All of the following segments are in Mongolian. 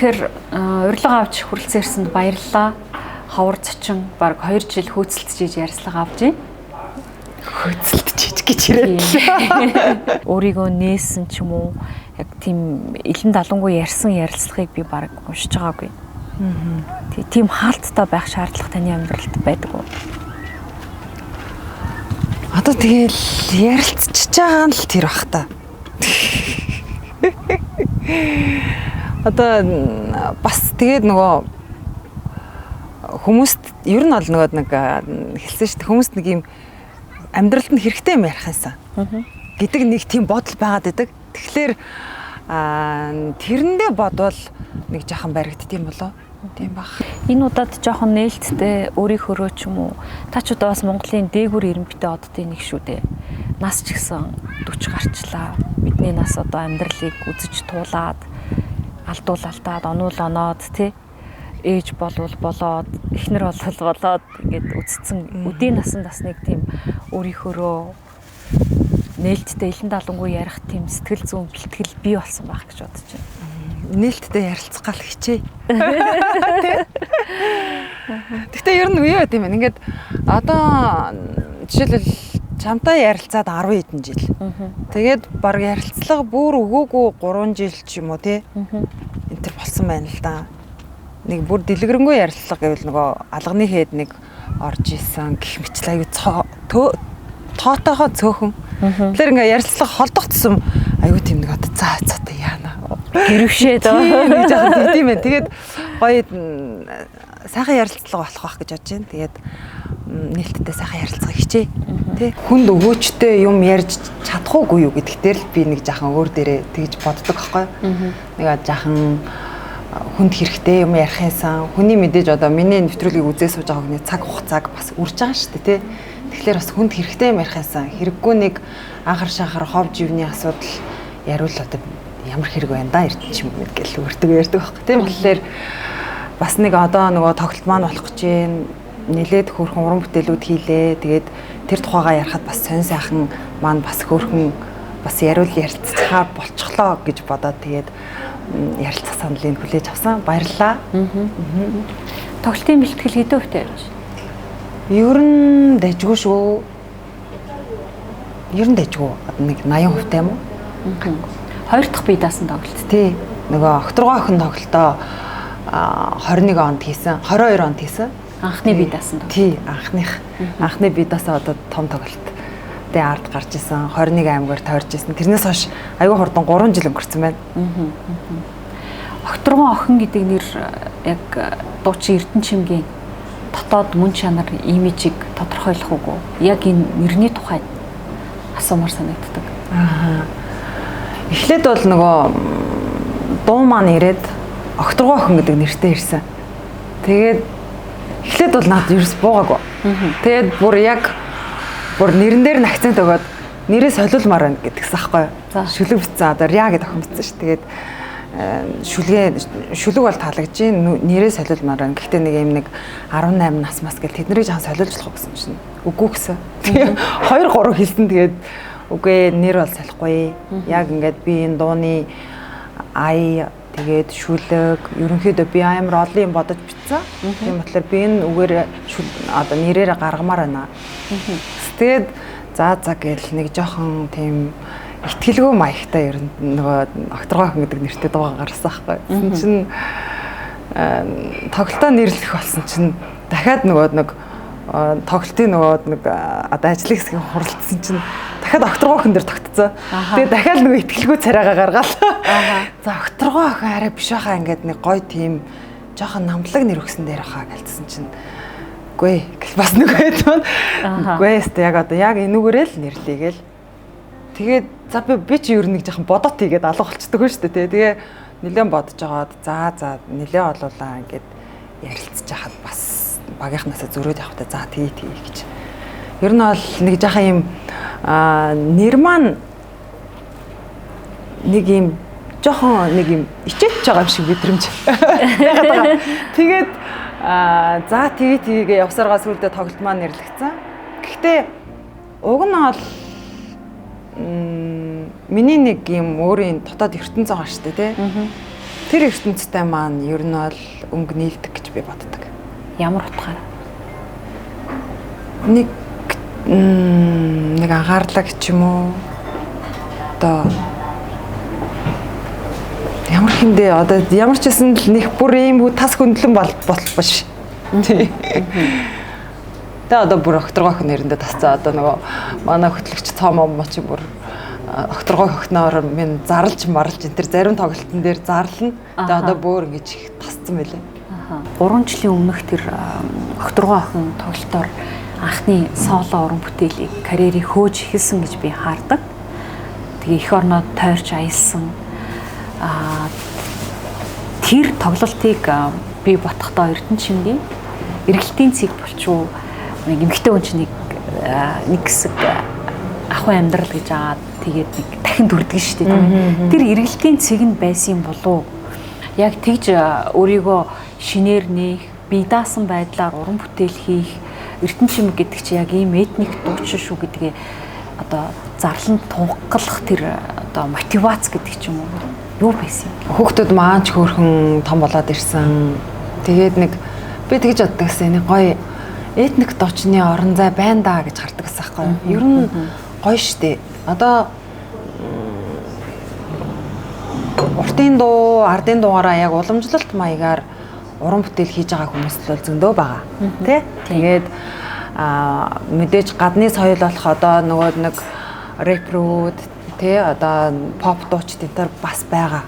Тэгэхээр урилга авч хүрэлцэн ирсэнд баярлалаа. Ховор цочин баг 2 жил хөөцөлдөж ярьслага авч байна. Хөөцөлдөж гэж ирээд. Өөрийгөө нээсэн ч юм уу яг тийм элен далангуй ярьсан ярилцлагыг би баг уншиж байгаагүй. Тийм хаалттай байх шаардлага таны амьдралд байдаг уу? Одоо тэгэл ярилцчихж байгаа нь л тэр бах та. Одоо бас тэгээд нөгөө хүмүүст ер нь бол нөгөө нэг хэлсэн шүү дээ, хүмүүст нэг юм амьдралд нь хэрэгтэй юм ярих юмсан гэдэг нэг тийм бодол байгаад байдаг. Тэгэхээр тэрэндээ бодвол нэг жоохон баригддсан болоо. Тийм баг. Энэ удаад жоохон нээлттэй өөрийнхөө ч юм уу та ч удаа бас Монголын дээгүүр ирэмбитэй оддын нэг шүү дээ. Нас ч гэсэн 40 гарчлаа. Бидний нас одоо амьдралыг үзэж туулаад алдуулалтаад онуул оноод тий ээж болвол болоод эхнэр болоод ингээд үдцсэн үдийн насанд бас нэг тийм өөрийнхөө нээлттэй элен далангуй ярих тийм сэтгэл зүйн бэлтгэл бий болсон байх гэж бодож байна. Нээлттэй ярилцах гал хичээ. Гэхдээ ер нь үе байт юм байна. Ингээд одоо жишээлбэл чамтай ярилцаад 10 хэдэн жил. Тэгээд баг ярилцлага бүр өгөөгүй 3 жил ч юм уу тий. Энэ төр болсон байна л да. Нэг бүр дэлгэрэнгүй ярилцлага гэвэл нөгөө алганы хэд нэг орж исэн гэх мэтлээ аюу тоотойхоо цөөхөн. Тэгэхээр ингээ ярилцлага холдогдсон аюу тийм нэг одоо цаацаатай яана. Гэрвшээд нэг жоохон тийм байна. Тэгээд гоё сайхан ярилцлага болох байх гэж бодож байна. Тэгээд нээлттэй сайхан ярилцлага хичээ. Тэ хүнд өгөөчтэй юм ярьж чадах уугүй юу гэдэгт л би нэг жоохон өөр дээрээ тэгж боддог байхгүй. Нэг жоохон хүнд хэрэгтэй юм ярих юмсан. Хүний мэдээж одоо миний нэвтрүүлгийг үзээ сууж байгаа хүний цаг хугацааг бас үрж байгаа шүү дээ, тэ. Тэгэхээр бас хүнд хэрэгтэй юм ярих юмсан. Хэрэггүй нэг анхар шахар хов живний асуудал яриул одоо ямар хэрэг байна да эрдэнэ ч юм гэл өртөг ярьдаг байхгүй. Тийм болохоор бас нэг одоо нөгөө тоглолт маань болох гэж байна. Нилээд хөөрхөн уран бүтээлүүд хийлээ. Тэгээд тэр тухайгаа ярихад бас сонь сайхан маань бас хөөрхөн бас яриул ярилцахаар болчихлоо гэж бодоод тэгээд ярилцах саналыг хүлээж авсан. Баярлалаа. Тоглолтын бэлтгэл хэдэн хувьтай явж байна? Ер нь дайггүй шүү. Ер нь дайггүй. Нэг 80% юм уу? 2 дахь бие даасан тоглолт. Тий. Нөгөө Окторгоо охин тоглолтоо 21 онд хийсэн. 22 онд хийсэн. Анхны бие даасан тоглолт. Тий, анхны бие даасаа одоо том тоглолт. Тэгээ ард гарч исэн. 21 аймгаар тойрж исэн. Тэрнээс хойш аюу хурдан 3 жил өнгөрцөн байна. Окторгоо охин гэдэг нэр яг дуучин Эрдэнэ чимгийн дотоод мөн чанар имижийг тодорхойлох уу? Яг энэ нэрний тухайд асуумар санагддаг. Эхлээд бол нөгөө дуу маань ирээд Окторгоо охин гэдэг нэртэй ирсэн. Тэгээд эхлээд бол надад ерөөс буугаагүй. Тэгээд бүр нэрэн дээр нь акцент өгөөд нэрээ солиулмаар байна гэдгсэн аахгүй. Шүлэг битсэн одоо Риа гэдэг охин битсэн ш. Тэгээд шүлэг бол таалагдж гин нэрээ солиулмаар байна. Гэхдээ нэг юм нэг 18 нас мас гэл тэднийг жахан солиулж болох гэсэн чинь үгүй гэсэн. Тэгээд 2 3 хэлсэн тэгээд үгүй нэр бол салахгүй. Яг ингээд би энэ дууны ай тэгээд шүлэг ерөнхийдөө би амар олон юм бодож бичсэн. Тийм болохоор би энэ үгээр одоо нэрээр гаргамаар байна. Тэгээд за гэл нэг жоохон тийм итгэлгүй маягтай ер нь нөгөө Окторгоо охин гэдэг нэртэй дуугаа гаргасан байхгүй. Тэгсэн чинь тоглолтоо нэрлэх болсон чинь дахиад нөгөө нэг тоглолтын нөгөө нэг одоо ажлын хэсгийг хуралдсан чинь дахиад Окторгоо охин дээр тогтцсон. Тэгээ дахиад нөгөө итгэлгүй царайгаа гаргаал. За Окторгоо охин арай биш байхаа ингээд нэг гоё тийм жоохон намлаг нэр өгсөн дээр хаа гэлцсэн чинь үгүй бас нөгөө хэд маань үгүй ээ яг одоо яг энүүгээрээ л нэрлэе гээл. Тэгээд за би чи ер нь нэг жоохон бодот хийгээд алга болчихдог шүү дээ. Тэгээ нэлээд бодож байгаад за нэлээд олуулаа ингээд ярилцж хахад бас багийнхнаасаа зөрөөд явахтаа за тий гэж. Ер нь бол нэг жоохон юм нэр маань нэг юм жоохон нэг юм ичээч байгаа юм шиг мэдрэмж. Тэгээд за тэгээ явсаргаа сүлдээ тоглолт маань нэрлэгдсэн. Гэхдээ уг нь бол миний нэг юм өөрийн дотоод ертөнцийн байгаа шүү дээ тий. Тэр ертөнцтэй маань ер нь бол өнгө нийлдэг гэж би боддог. Ямар утгаараа? Нэг анхаарлаа ч юм уу. Одоо ямар хэмдэ одоо ямар ч гэсэн л нэг бүр ийм тас хөндлөн болбош. Тий. Тэгээ одоо бүр окторгойх нэрэндээ тасцаа одоо нөгөө манай хөтлөгч цоомоо моч бүр окторгой хохноор минь зарлж марлж энэ төр зарим тоглолтын дээр зарлна. Тэгээ одоо бүр ингэж их тасцсан байлээ. 3 жилийн өмнөх тэр окторгой охин тоглолтоор анхны соло уран бүтээлийг карьерийг хөөж эхэлсэн гэж би хаардаг. Тэгээ эх орноод тойрч аялсан. Тэр тоглолтыг би ботхдоо Эрдэнэ чимгийн эргэлтийн цэг болчуу нэг эмэгтэй хүн чинь нэг хэсэг ахуй амьдрал гэж аваад тэгээд нэг дахин дүрдэг шүү дээ. Тэр эргэлтийн цэг нь байсан болов. Яг тэгж өөрийгөө шинээр нээх, бие даасан байдлаар уран бүтээл хийх Эрдэнэ чимэг гэдэг чинь яг ийм этник дуучин шүү гэдгээ одоо зарлан тунхаглах тэр одоо мотивац гэдэг ч юм уу юу байсан юм. Хүүхдүүд маань ч хөөрхөн том болоод ирсэн. Тэгээд нэг би тэгж боддог гэсэн нэг гоё этник дочны орон зай байна да гэж хардаг гэсэн байхгүй юу. Ер нь гоё штэ. Одоо уртын дуу, ардын дуугаараа яг уламжлалт маягаар уран бүтээл хийж байгаа хүмүүс л зөндөө байгаа. Тэ? Тэгээд мэдээж гадны соёл болох одоо нөгөө нэг рэпрүүд тэ одоо поп дууч тентэр бас байгаа.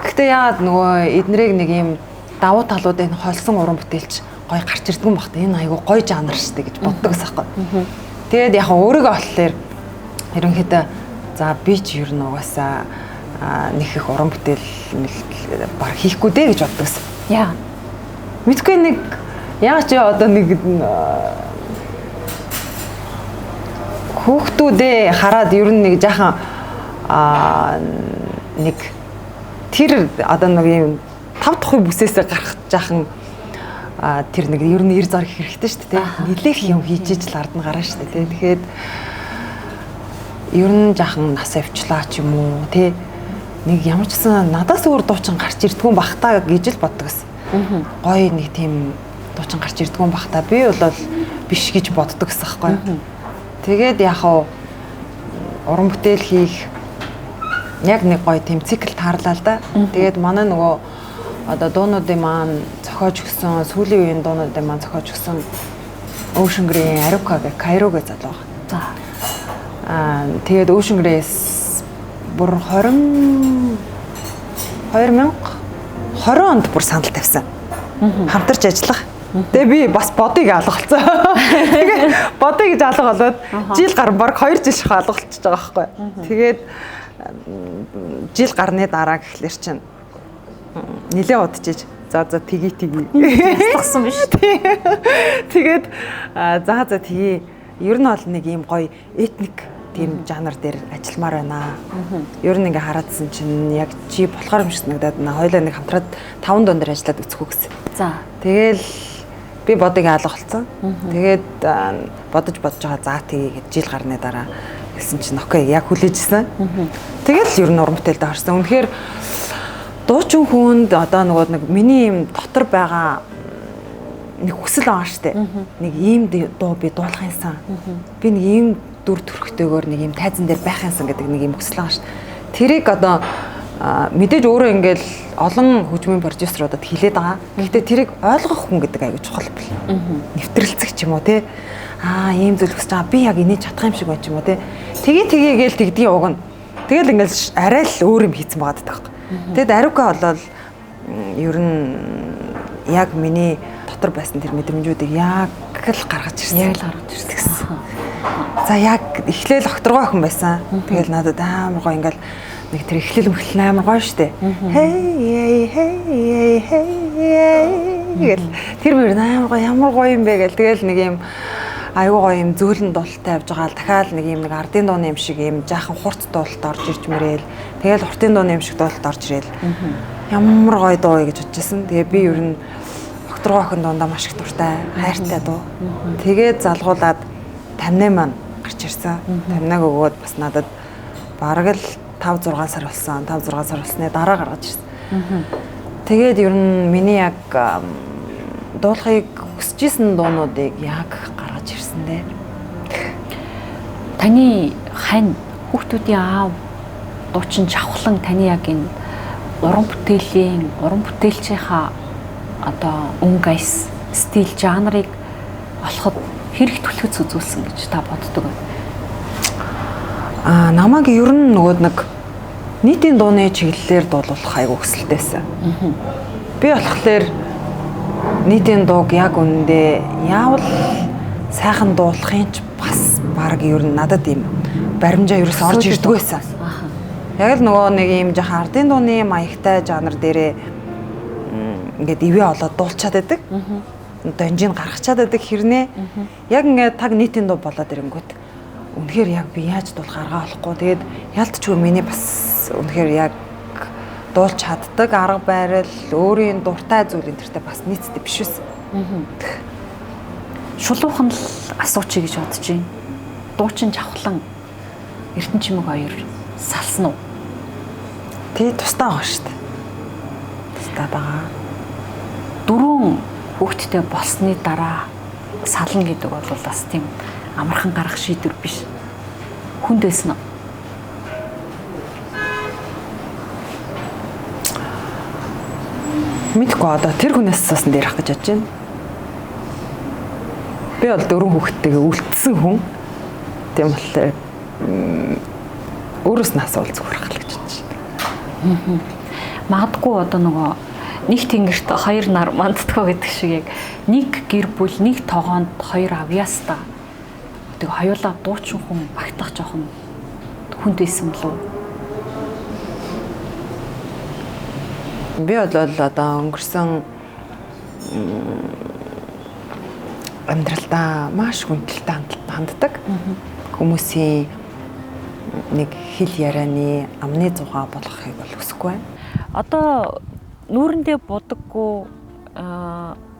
Гэхдээ яагаад нөгөө эднэрийг нэг юм давуу талуудыг холсон уран бүтээлч гоё гарч ирдэг юм багт. Энэ айгу гоё жанр штэ гэж боддог ус аахгүй. Тэгээд яг өөрийгөө болохоор ерөнхийдөө за би ч ер нь угаасаа нэг их уран бүтээл баг хийхгүй дээ гэж боддог ус. Яа. Мэдгүй нэг яг ч одоо нэг хүүхдүүдээ хараад ер нь нэг жаахан нэг тэр одоо нэг юм 5 дахь бүсээсээ гарах жаахан тэр нэг ер нь ир зар хэрэгтэй шүү дээ. Нилээх юм хийж ижил ард нь гараа шүү дээ. Тэгэхээр ер нь жаахан нас авчлаа ч юм уу тий нэг ямар ч гэсэн надаас өөр дуучин гарч ирдгүүн бахтаа гэж л боддог ус. Гоё нэг тийм дуучин гарч ирдгүүн бахтаа би бол биш гэж боддог ус аахгүй. Тэгээд яг уран бүтээл хийх яг нэг гоё тийм цикл таарлаа л да. Тэгээд манай нөгөө одоо дуунуудын маань зохиож өгсөн сүүлийн үеийн дуунуудын маань зохиож өгсөн Ocean Grey Aruka гэх Cairo гэж залуу байна. За. Тэгээд Ocean Grey-с бүр 2020 онд бүр санал тавьсан. Хамтарч ажиллах. Тэгээ би бас бодыг алгалцсан. Тэгээд бодыг гэж алга болоод жил гарan баг 2 жил шах алгалчихж байгаа байхгүй. Тэгээд жил гарны дараа гэхлээр чинь нилээ удажиж за тгий ястгсан биш. Тэгээд за тгий ер нь бол нэг юм гоё этник тийм жанр дээр ажилламаар байна. Ер нь ингээ хараадсан чинь яг чи болохоор юм шиг санагдаад байна. Хоёлаа нэг хамтраад 5 дунд дээр ажиллаад үзэх үү гэсэн. За. Тэгэл би бодыг алгалцсан. Тэгээд бодож байгаа за тгий гэж жил гарны дараа гэсэн чинь окей яг хүлээжсэн. Тэгэл ер нь уран бүтээлд харсан. Үнэхээр дуучин хүнд одоо нэг миний юм дотор байгаа нэг хүсэл байгаа штэ. Нэг ийм дуу би дуулах юмсан. Би нэг ийм дүр төрхтэйгээр нэг ийм тайзан дээр байх юмсан гэдэг нэг ийм хүсэл байгаа штэ. Тэрийг одоо мэдээж өөрөө ингээл олон хөгжмийн продюсеруудад хэлээд байгаа. Гэхдээ тэрийг ойлгох хүн гэдэг аягүй чухал бэл. Нэвтрэлцэх ч юм уу те. Ийм зүйл хүсэж байгаа. Би яг энийг чадах юм шиг байна ч юм уу те. Тэгээ гээл тэгдгийн уг нь. Тэгэл ингээл арай л өөр юм хийцэн байгаа гэдэг. Тэгэд Aruka болол ер нь яг миний дотор байсан тэр мэдрэмжүүдийг яг л гаргаж ирсэн. Гэсэн. За яг эхлээл окторгой охин байсан. Тэгэл надад амар гоё ингээл нэг тэр эхлэл мөхлэн амар гоё штэ. Hey гэл тэр мөр амар гоё ямар гоё юм бэ гэл тэгэл нэг юм айгуу гоё юм зөөлөн дуулалтай явж байгаа л дахиад нэг юм нэг ардын дууны юм шиг юм жаахан хурц дуулалт орж ирж мөрөөл тэгэл хуртын дууны юм шиг дуулалт орж ирээл ямар гоё дуу гэж бодчихсон. Тэгээ би ер нь окторгой охин дундаа маш их дуртай хайртай дуу. Тэгээд залгуулад 58 маань гарч ирсэн. 58-аг өгөөд бас надад бараг л 5-6 сар болсон. 5-6 сар болсны дараа гаргаж ирсэн. Тэгээд ер нь миний яг дуулахыг хүсэжсэн дуунуудыг яг гаргаж ирсэн дээ. Таны хань хүүхдүүдийн аав дуучин чавхлан таны яг энэ уран бүтээлчийнхаа одоо өнгөс стил жанрыг олоход хэрэг төлөвлөж үзүүлсэн гэж та боддог вэ? Намайг ер нь нэг нийтийн дууны чиглэлээр дуулуулах айгу хүсэлтэйсэн. Би болохоор нийтийн дууг яг үнэндээ яавал сайхан дуулахын ч бас баг ер нь надад ийм баримжаа ерөөс орж ирдэг байсан. Яг л нэг ийм жоохон ардын дууны маягтай жанр дээрээ ингээд ивэ олоод дуулчаад байдаг. Донжийг гаргачаад байдаг хэрнээ. Яг ингээд таг нийтийн дуу болоод ирэнгүүт үнэхээр яг би яаж дуулах арга олохгүй. Тэгээд ялтчгүй миний бас үнэхээр яг дуулж чаддаг арга барил, өөрийн дуртай зүйл энтертэй бас нийцдэг биш үс. Шулуухан л асуучих гэж бодож байна. Дуучин чавхлан Эрдэнэ чимэг хоёр салсан уу? Тий, тустай байгаа шүү дээ. Тустай байгаа. 4 хүүхэдтэй болсны дараа сална гэдэг бол бас тийм амархан гарах шийдвэр биш. Хүнд байсан уу? Мэдгүй одоо тэр хүнээс суусан дээр ах гэж бодож байна. Би бол 4 хүүхэдтэйгээ үлдсэн хүн. Тийм болохоор өөрөөс нь асуул зүгээр хэл гэж бодож байна. Магадгүй одоо нөгөө нэг тэнгэрт 2 нар мандтгаа гэдэг шиг яг нэг гэр бүл нэг тогоонд 2 авьяас та. Тэг хоёулаа дуучин хүн багтах жоохон хүнд байсан болов уу? Би бол одоо өнгөрсөн амьдралдаа маш хүндэлтэй ханддаг. Хүмүүсийн нэг хэл ярианы амны зугаа болгохыг бол хүсэхгүй байна. Одоо нүүрэндээ будаггүй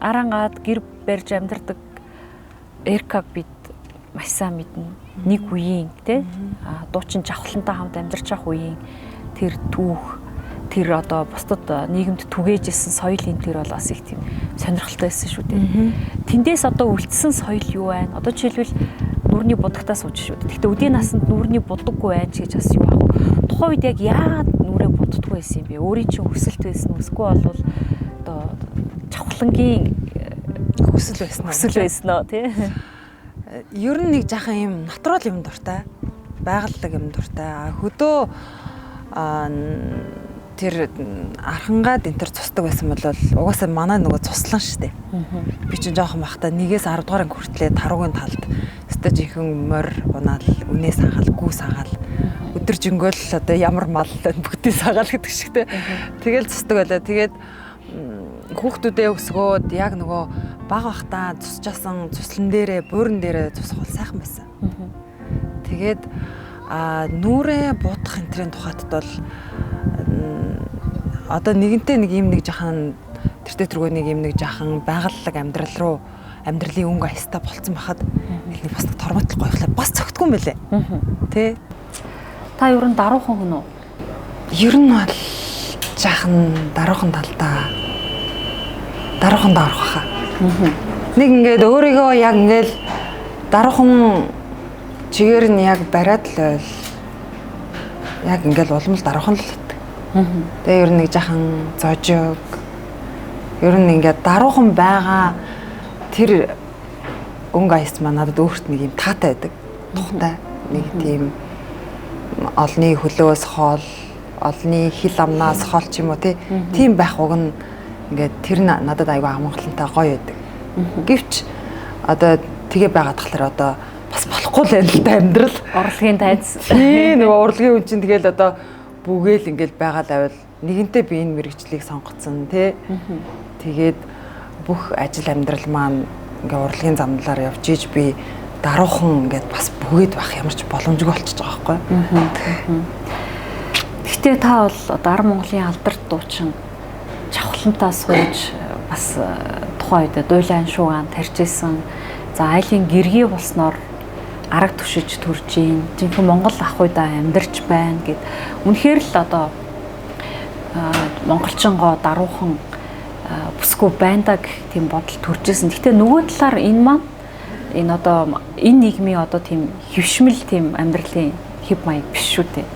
арангаад гэр барьж амьдардаг Эркаг бид маш сайн мэднэ. Нэг үеийн тий дуучин жавхлантай хамт амьдарч явах үеийн тэр түүх тэр одоо бусдад нийгэмд түгээжсэн соёлын тэр бол бас их тийм сонирхолтой байсан шүү дээ. Тэндээс одоо үлдсэн соёл юу байна? Одоо жишээлбэл нүрний будагтаас сууж шүү дээ. Гэхдээ үдийн насанд нүрний будаггүй байж гэж бас юу аах вэ? Тухайн үед яг яагаад нүрээ буддаггүй байсан юм бэ? Өөрийн чинь хүсэлт байсан уу? Эсвэл бол одоо чавхлангийн хүсэл байсан уу тий? Ер нь нэг жаахан юм натурал юм дуртай. Байгаллаг юм дуртай. Хөдөө тэр архангаад энэ төр цусдаг байсан бол угаасаа манай нөгөө цуслан штэ. Би чинь жоохон бахта 1-ээс 10 дугаар анги хүртлээ таруугийн талд өстөж ихэн морь унаал, үнээс хагаал, гүүс хагаал. Өдөр жингөөл одоо ямар мал бүгдээс хагаал гэдэг шигтэй. Тэгэл цусдаг байлаа. Тэгээд хүүхдүүдээ өсгөөд яг нөгөө баг бахта цусчаасан цуслан дээрээ, бууран дээрээ цусах бол сайхан байсан. Тэгээд нүрээ будах энтрийн тухайд бол одоо нэгэнтээ нэг юм нэг жахан тэртээ тэргүй нэг юм нэг жахан байгаллаг амьдралын өнгө аястай болцсон байхад нэг бас тормотлох гоёхлаа бас цогтгүй юм байлээ. Тэ? Та ер нь даруухан хүн үү? Ер нь бол жахан даруухан талдаа даруухан даарах хаа. Нэг ингээд өөрийгөө яг ингээд даруухан чигээр нь яг бариад л байл. Яг ингээд улам л даруухан л. Тэгээ ер нь нэг жахан зожиг. Ер нь ингээд даруухан байгаа тэр өнгө аяс маань надад өөрт нэг юм таатай байдаг. Тухтай нэг тийм олны хөлөөс хоол, олны хил амнаас хоол ч юм уу тийм байх уг нь ингээд тэр надад аюу амгалантай гоё байдаг. Гэвч одоо тэгээ байгаад тахлаар одоо бас болохгүй л байна л да амьдрал. Урлагийн тайз. Тий нөгөө урлагийн хүн чинь тэгэл одоо бүгээл ингээл байгаа л авал нэгэнтээ би энэ мэрэгчлийг сонгоцсон тий. Тэгээд бүх ажил амьдрал маань ингээ урлагийн замналаар явж ийж би даруухан ингээд бас бүгээд байх ямар ч боломжгүй болчихж байгаа байхгүй. Гэхдээ та бол одоо Ар Монголын алдарт дуучин чавхлантаа сууж бас тухайн үед дуйлан шуугаан тарьжсэн. За айлын гэргий болсноор арга түшиж төрж ийн. Жинхэнэ Монгол ах уйдаа амьдарч байна гэд. Үнэхээр л одоо монголчингоо даруухан бүсгүй байна да гэх тийм бодол төржсэн. Гэхдээ нөгөө талаар энэ маань энэ одоо энэ нийгмийн одоо тийм хөвшмөл тийм амьдралын хэв маяг биш шүү дээ.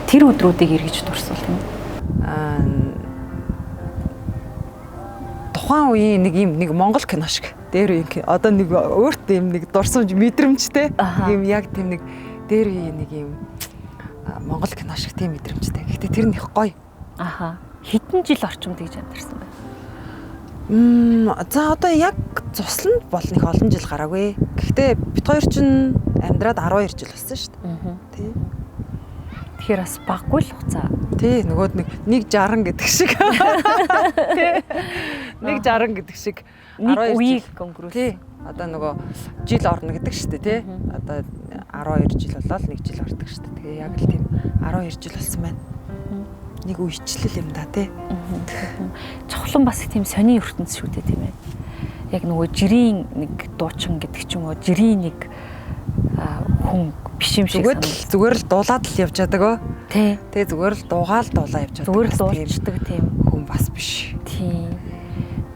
Тэр өдрүүдийг эргэж дурсвал тийм. Тухайн үеийн нэг Монгол кино шиг дээр одоо нэг өөрт юм нэг дурсамж мэдрэмжтэй юм яг тийм нэг дээр үеийн нэг юм Монгол кино шиг тийм мэдрэмжтэй. Гэхдээ тэр нь их гоё. Аха. Хэдэн жил орчимд гэж амьдэрсэн бэ? За одоо яг цусланд бол нэг олон жил гараагүй. Гэхдээ бид хоёр чинь амьдраад 12 жил болсон шүү дээ. Тий. Тэгэхээр бас баггүй л хугацаа. Тий, нөгөөд нэг 160 гэдэг шиг. Тий. 160 гэдэг шиг 12 үеийг өнгөрүүлсэн. Тий. Одоо нөгөө жил орно гэдэг шүү дээ, тий. Одоо 12 жил болоод 1 жил ордог шүү дээ. Тэгээ яг л тийм 12 жил болсон байна. Нэг үечлэл юм да тий. Чухлан бас тийм сони ертөнц шүү дээ тийм ээ. Яг нөгөө жирийн нэг дуучин гэдэг ч юм уу жирийн нэг хүн биш юм шиг санагдав. Зүгээр л дуулаад л явж чаддаг. Тий. Тэгээ зүгээр л дуугаал дуулаа явж чаддаг. Зүгээр л дуулцдаг тийм хүн бас биш. Тий.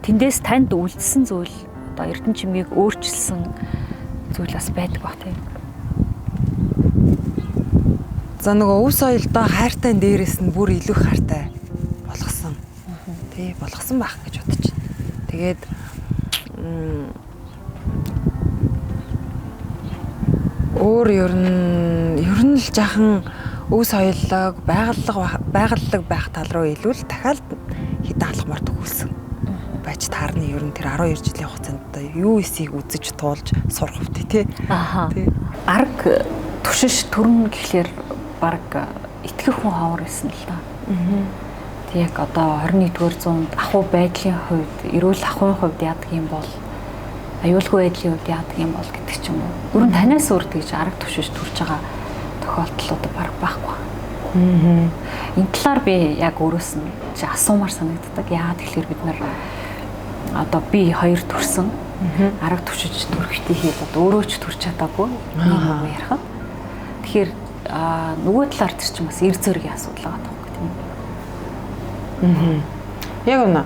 Тэндээс танд үлдсэн зүйл одоо эрдэнэ чимээг өөрчилсөн зүйл бас байдаг баг тийм. За нөгөө үс соёлдоо хайртай дээрээс нь бүр илүү хайртай болгосон. Тий, болгосон байх гэж бодож байна. Тэгээд өөр ер нь л жаахан үс соёлог, байгаллаг байх тал руу илүү л дахиад хитэ алхмаар төгөлсөн. Байж таарны ер нь тэр 12 жилийн хугацаанд юу эсийг үзэж туулж сурах хөв тий. Аха. Арга түшиж төрн гэхлээр баг итгэх хүн хавар байсан л да. Тэг яг одоо 21-р зуунд ахуй байдлын хувьд, эрүүл ахуйн хувьд яадаг юм бол, аюулгүй байдлын хувьд яадаг юм бол гэдэг ч юм уу. Ер нь танаас өөр тэгж арга түшиж төрж байгаа тохиолдлууд баг байхгүй. Энэ талаар би яг өөрөөс нь асуумаар санагддаг. Яагаад тэгэхээр бид нар одоо би хоёр төрсөн арга түшиж төрөхтэй хийл одоо өөрөө ч төрч чадаагүй нэг ярихад. Тэгэхээр нөгөө талаар тэр чинь бас эр зөргийн асуудал байгаа тоххой тийм. Яг үнэ.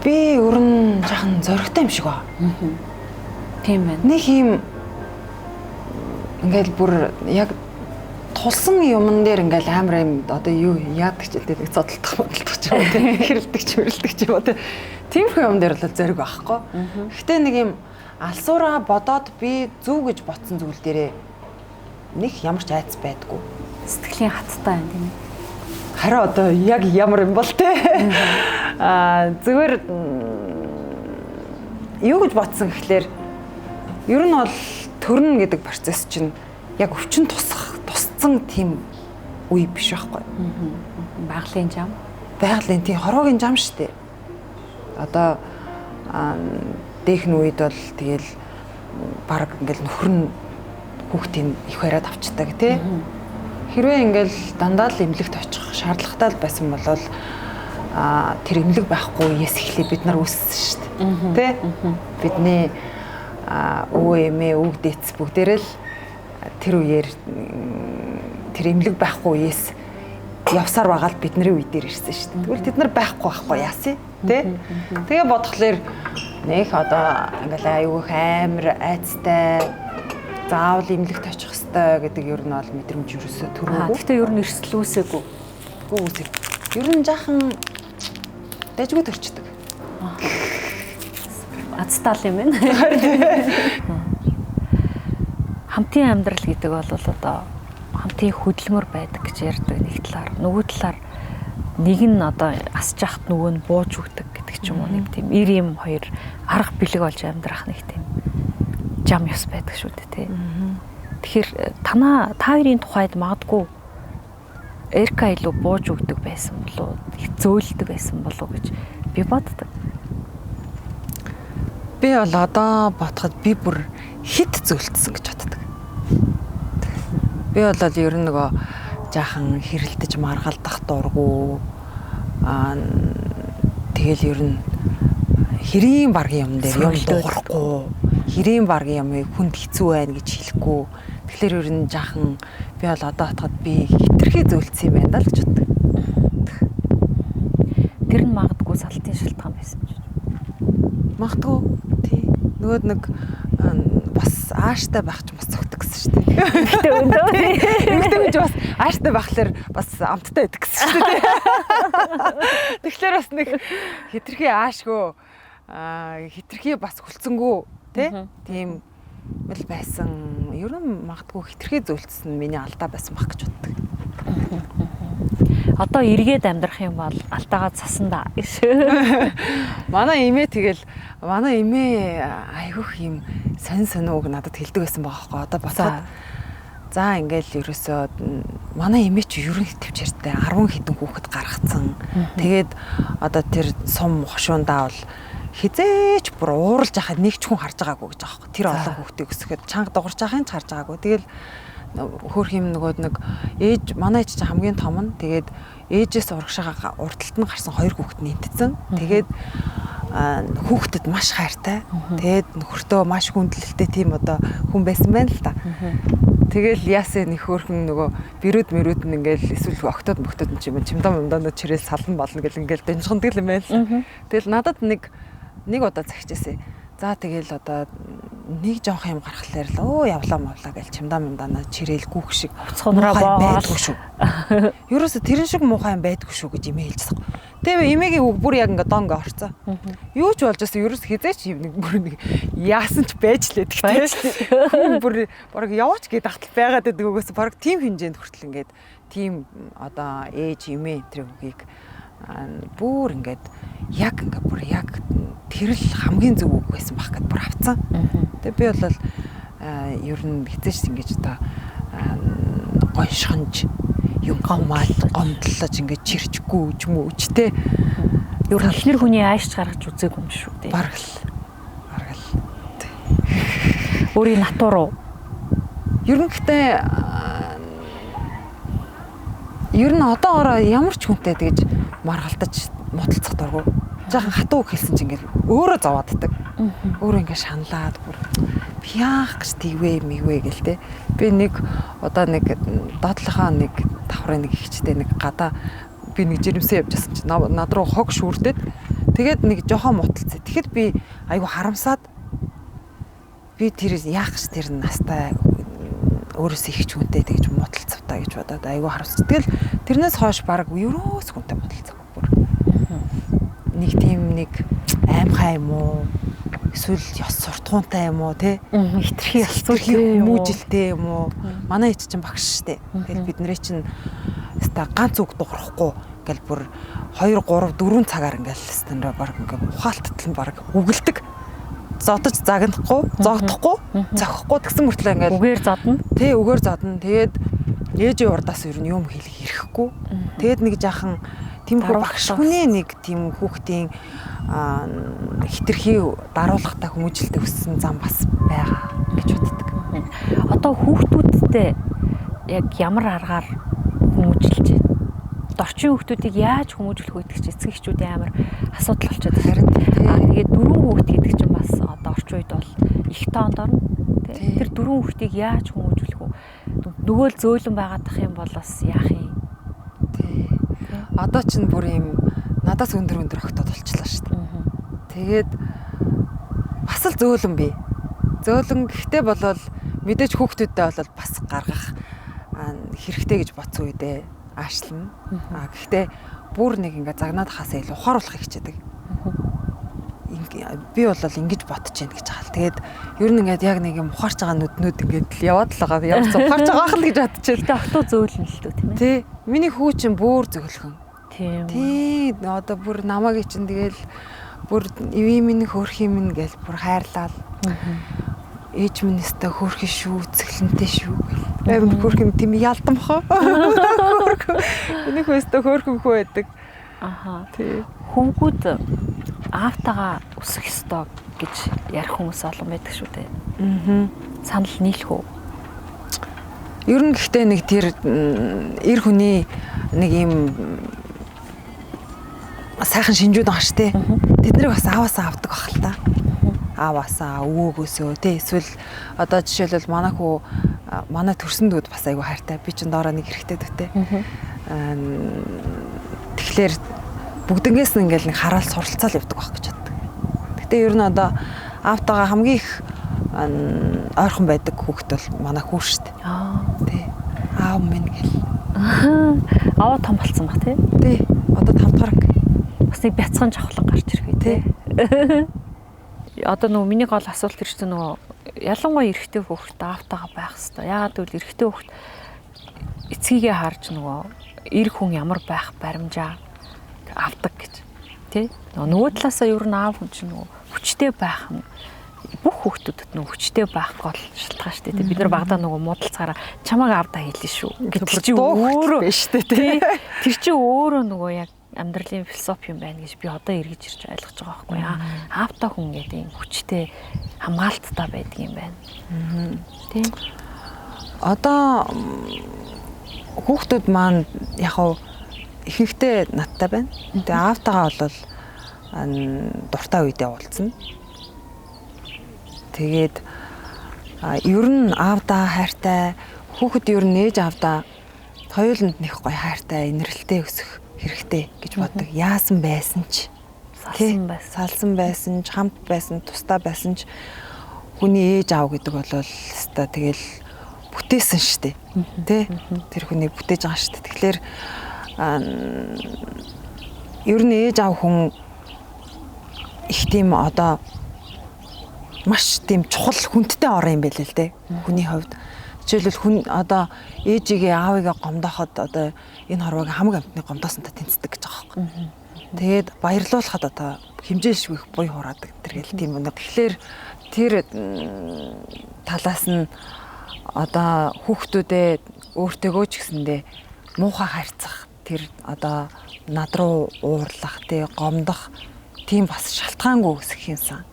Би өрн жахан зөрөгтэй юм шиг ба. Тийм байна. Нэг юм ингээл бүр яг тулсан юмн дээр ингээл амар юм одоо юу яадаг ч гэдэг нэг зодтолдох бодолдох ч юм уу хэрэлдэг ч хэрэлдэг ч юм уу тиймэрхүү юм дээр бол зөрөг байхгүй. Гэхдээ нэг юм алсуураа бодоод би зүв гэж ботсон зүйл дээрээ нэг ямар ч айц байдгүй. Сэтгэлийн хаттай юм тийм ээ. Харин одоо яг ямар юм бол те. Зүгээр юу гэж ботсон гэхлээр ер нь бол төрнө гэдэг процесс чинь яг өвчин тусцсан тийм үе биш байхгүй. Байгалийн зам. Байгалийн тийм хороогийн зам штэ. Одоо дээхэн үед бол тэгэл баг ингээл нөхөр нь хүүхдийн их хараад авчдаг тий. Хэрвээ ингээл дандаа л эмнэлэгт очих шаардлагатай байсан бол тэр эмнэлэг байхгүй үеэс эхлээ бид нар үүссэн шүү дээ. Тий. Бидний өвөө эмээ өвөг дээц бүгдээрээ л тэр үеэр тэр эмнэлэг байхгүй үеэс явсаар байгаа л бидний үе дээр ирсэн шүү дээ. Тэгвэл тэд нар байхгүй яасан тий. Тэгээ бодхолоор нэг одоо ингээл аюух амар айцтай заавал эмнэлэгт очих хэвээр гэдэг ер нь бол мэдрэмж юусоо төрөөгүй. Гэхдээ ер нь эрсдлүүсээгүй. Үгүй. Ер нь жаахан дайггүй төрчдөг. Азтал юм байна. Хамтын амьдрал гэдэг бол одоо хамтын хөдөлмөр байдаг гэж ярьдаг нэг талаар. Нөгөө талаар нэг нь одоо асж яхад нөгөө нь бууж өгдөг гэдэг ч юм уу нэг тийм ир юм хоёр арга бэлэг болж амьдрах нэг тийм жам ёс байдаг шүү дээ тий. Тэгэхээр та хоёрын тухайд магадгүй Эрка илүү бууж өгдөг байсан болов уу, зөөлдөг байсан болов уу гэж би боддог. Би бол одоо бодоход би бүр хит зөөлдсөн гэж боддог. Би бол ер нь нөгөө жаахан хэрэлдэж маргалдах дургу тэгэл ер нь хэрийн баргийн юм дээр юм дуурахгүй, хэрийн баргийн юмыг хүнд хэцүү байна гэж хэлэхгүй. Тэгэхээр ер нь жаахан би бол одоо хатгаад би хитрхи зөөлдсөн юм байна л гэж боддог. Тэр нь магадгүй салтын шалтгаан байсан ч. Магадгүй тий. Нөгөө нэг бас ааштай байх ч бас цогт гэсэн шүү дээ. Гэтэ өндөө. Эмэгтэй гэж бас ааштай байхлаар бас амттай байдаг гэсэн шүү дээ. Тэгэхээр бас нэг хитрхи аашгүй хитрхи бас хүлцэнгүү тий. Тийм мэл байсан. Ер нь магадгүй хитрхи зөвлөсөн миний алдаа байсан баг гэж боддог. Одоо эргээд амьдрах юм бол алдаагаа цасандаа гэж. Манай эмээ айгүйх юм сонь үг надад хэлдэг байсан байгаа хөөе. Одоо босоод за ингээл ерөөсөө манай эмээ чи ерөн төвчээртэй 10 хэдэн хүүхэд гаргацсан. Тэгээд одоо тэр сум хошуундаа бол хизээч бүр ууралж яхад нэг ч хүн харж байгаагүй гэж байгаа хөөе. Тэр олон хүүхдийг өсгөхөд чанга дуурч байхын ч харж байгаагүй. Тэгэл хөөх юм нөгөө нэг ээж манай ээж чинь хамгийн том нь тэгээд ээжээс урагшаага урдталт нь гарсан 2 хүүхэд нэмтсэн. Тэгээд хүүхдэд маш хайртай. Тэгээд нөхөртөө маш хүндлэлтэй тийм одоо хүн байсан байна л та. Тэгэл яасаа нэг хөөрхөн нөгөө бирүүд нь ингээл эсвэл октод мөхтөд юм чимдаа чирээл салан болно гэл ингээл дэнжгэндэг юм байна л. Тэгэл надад нэг удаа захижээсэ. За тэгэл одоо нэг жоох юм гарахлаар л явлаа мавлаа гэл чимдаа чирээл гүүх шиг цонроо байдгүй шүү. Ерөөсө тэрэн шиг муухай юм байдгүй шүү гэж имэйл хэлсэн. Тэгээ эмээгийн үг бүр яг ингээ донго орцоо. Юу ч болж байсан ерөөс хизээч нэг бүр нэг яасан ч байж лээ тэгтэй. Бүр баг яваач гээд ахтал байгаад байдаг өгөөс баг тим хэмжээнд хүртэл ингээд тим одоо ээж эмээ тэр үгийг бүр ингээд яг тэрл хамгийн зөв үг байсан баг гэд бүр авцсан. Тэгээ би бол ер нь хизээч ингэж одоо гоншхонж юм гомдлож ингэж чирчгүй ч юм уу ч те. Ер нь ихнэр хүний аашч гаргаж үзээгүй юм шүү дээ. Бараг л. Өөрийн натур уу? Ер нь гэхдээ ер нь одоогоор ямар ч хүнтэй тэгж маргалтаж мотолцох дурггүй. Жаахан хатуу үг хэлсэн чинь ингээл өөрөө зовооддаг. Өөрөө ингээд шаналаад бүр яах гэж тэгвэ мэгвэ гэл те. Би нэг одоо нэг доотлохоо нэг давхрын нэг ихчтэй нэг гадаа би нэг жирэмсэн явж байсан чинь над руу хог шүүрдээд тэгээд нэг жоохон мотолцсон. Тэгэхэд би айгу харамсаад би тэр яах гэж тэр настай өөрөөсөө их ч хүнтэй тэгж мотолцовтаа гэж бодоод айгу харамсаж. Тэгэл тэрнээс хойш баг ерөөс хүнтэй мотолцоогүй бүр. Нэг тийм нэг аимхай юм уу? Эсвэл ёс суртахуунтай юм уу те? Хитрхи асуулт хүмүүжилтэй юм уу? Манай эч чинь багш штэ. Тэгэл бид нэрээ чинь өста ганц үг дуурахгүй ингээл бүр 2 3 4 цагаар ингээл стандарт баг ингээл ухаалттал нь баг үгэлдэг. Зодож загнахгүй, зогдохгүй, зохихгүй гэсэн мөртлөө ингээл үгээр зодно. Тий, үгээр зодно. Тэгээд ээжийн урдаас ер нь юм хэлэх ирэхгүй. Тэгээд нэг жаахан тиймхүү багш хүний нэг тийм хүүхдийн хитрхи даруулгатай хүмүүжилтэй өссөн зам бас байгаа гэж боддог. Одоо хүүхдүүдтэй яг ямар аргаар хүмүүжилж байна? Орчин хүүхдүүдийг яаж хүмүүжүүлэх вэ гэж эцэг эхчүүдийн амар асуудал болчиход байна. Тэгээд 4 хүүхд гэдэг чинь бас одоо орчин үед бол их тоонд орно. Тэр 4 хүүхдийг яаж хүмүүжүүлэх вэ? Нөгөө л зөөлөн байгаадах юм бол бас яах юм? Одоо ч бүр юм надаас өндөр октод болчихлоо шүү дээ. Тэгээд бас л зөөлөн бий. Зөөлөн гэхдээ болвол мэдээж хүүхдүүдтэй бол бас гаргах хэрэгтэй гэж бодсон үедээ аашлна. Гэхдээ бүр нэг ингээ загнаад хасаа илүү ухааруулах хичээдэг. Би бол ингэж бодож байна гэж хаал. Тэгээд ер нь ингээд яг нэг юм ухаарч байгаа нүднүүд ингээд яваад л байгаа. Явж ухаарч байгаа хэл гэж бодож байна. Гэтэ охтуу зөөлөн л дөө тийм ээ. Тий. Миний хүү чинь бүр зөөлхөн. Тийм. Тий. Одоо бүр намаагийн чинь тэгэл бүр ивээ минь хөөрх юм ин гээл бүр хайрлал. Ээж минь өстө хөөрхөн шүү, цэглэнтэй шүү гэл. Амар хөөрхөн тийм ялдам хоо. Миний хүү өстө хөөрхөн хүү байдаг. Аха. Тий. Хөвгүүд аавтайгаа өсөх ёстой гэж ярих хүмүүс олон байдаг шүү дээ. Санал нийлэх үү? Ер нь гэхдээ нэг тэр эр хүний нэг юм сайхан шинжүүд байгаа штэ. Тэднийг бас ааваасаа авдаг бах л та. Ааваасаа, өвөөгөөсөө тий эсвэл одоо жишээлбэл манай төрсөн дүүд бас айгүй хайртай. Би ч доороо нэг хэрэгтэй дүүтэй. Тэгэхээр бүгднгээс нь ингээл нэг хараал суралцаал явдаг байх гэж боддог. Гэтэ ер нь одоо аавтайгаа хамгийн их ойрхон байдаг хүүхэд бол манай хүү шүү дээ. Тий. Аав минь гэл. Аваа том болсон баг тий. Тий. Одоо 5 дахь анги. Бас нэг бяцхан жавхлаг гарч ирэх үү тий. Одоо нөгөө миний гол асуулт ирсэн нөгөө ялангуяа эрэгтэй хүүхэд аавтайгаа байх хэрэгтэй. Яагаад гэвэл эрэгтэй хүүхэд эцгийгээ харж нөгөө эр хүн ямар байх баримжаа авдаг гэж тий. Нөгөө талаасаа ер нь аав хүн чинь нөгөө хүчтэй байх нь бүх хүүхдүүдэд нөгөө хүчтэй байх гол шалтгаан шүү дээ. Бид нар багадаа нөгөө муудалцаараа чамааг аавдаа хийлээ шүү. Гэтэл чи өөрөө биш дээ тий. Тэр чи өөрөө нөгөө яг амьдралын философи юм байна гэж би одоо эргэж ирж ойлгож байгаа байхгүй яа. Аавтаа хүн гэдэг юм хүчтэй хамгаалттай байдаг юм байна. Тийм. Одоо хүүхдүүд маань яг хав ихэнхдээ надтай байна. Тэгээ аавтайгаа бол дуртай үедээ уулзна. Тэгээд ер нь аавдаа хайртай, хүүхэд ер нь ээж аавдаа хоёуланд нэг гоё хайртай, инэрлэлтэй өсөх хэрэгтэй гэж боддог. Яасан байсан ч, салсан байсан ч, хамт байсан, тусдаа байсан ч хүний ээж аав гэдэг бол өстой тэгэл бүтээсэн штэ. Тэ? Тэр хүнийг бүтээж байгаа штэ. Тэгэхээр ер нь ээж аав хүн их тийм одоо маш тийм чухал хүндтэй орон юм байл л дээ. Хүний хувьд. Жишээлбэл хүн одоо ээжигээ аавыгаа гомдооход одоо энэ хорвоог хамаг амтны гомдоосонтой тэнцдэг гэж байгаа юм. Тэгээд баярлуулахад одоо хэмжээшгүй их буй хураадаг тэр гэл тийм үнэ. Тэгэхээр тэр талаас нь одоо хүүхдүүдээ өөртөөгөө ч гэсэндээ муухай харьцах тэр одоо над руу уурлах тий гомдох тийм бас шалтгаангүй өсөх юмсан.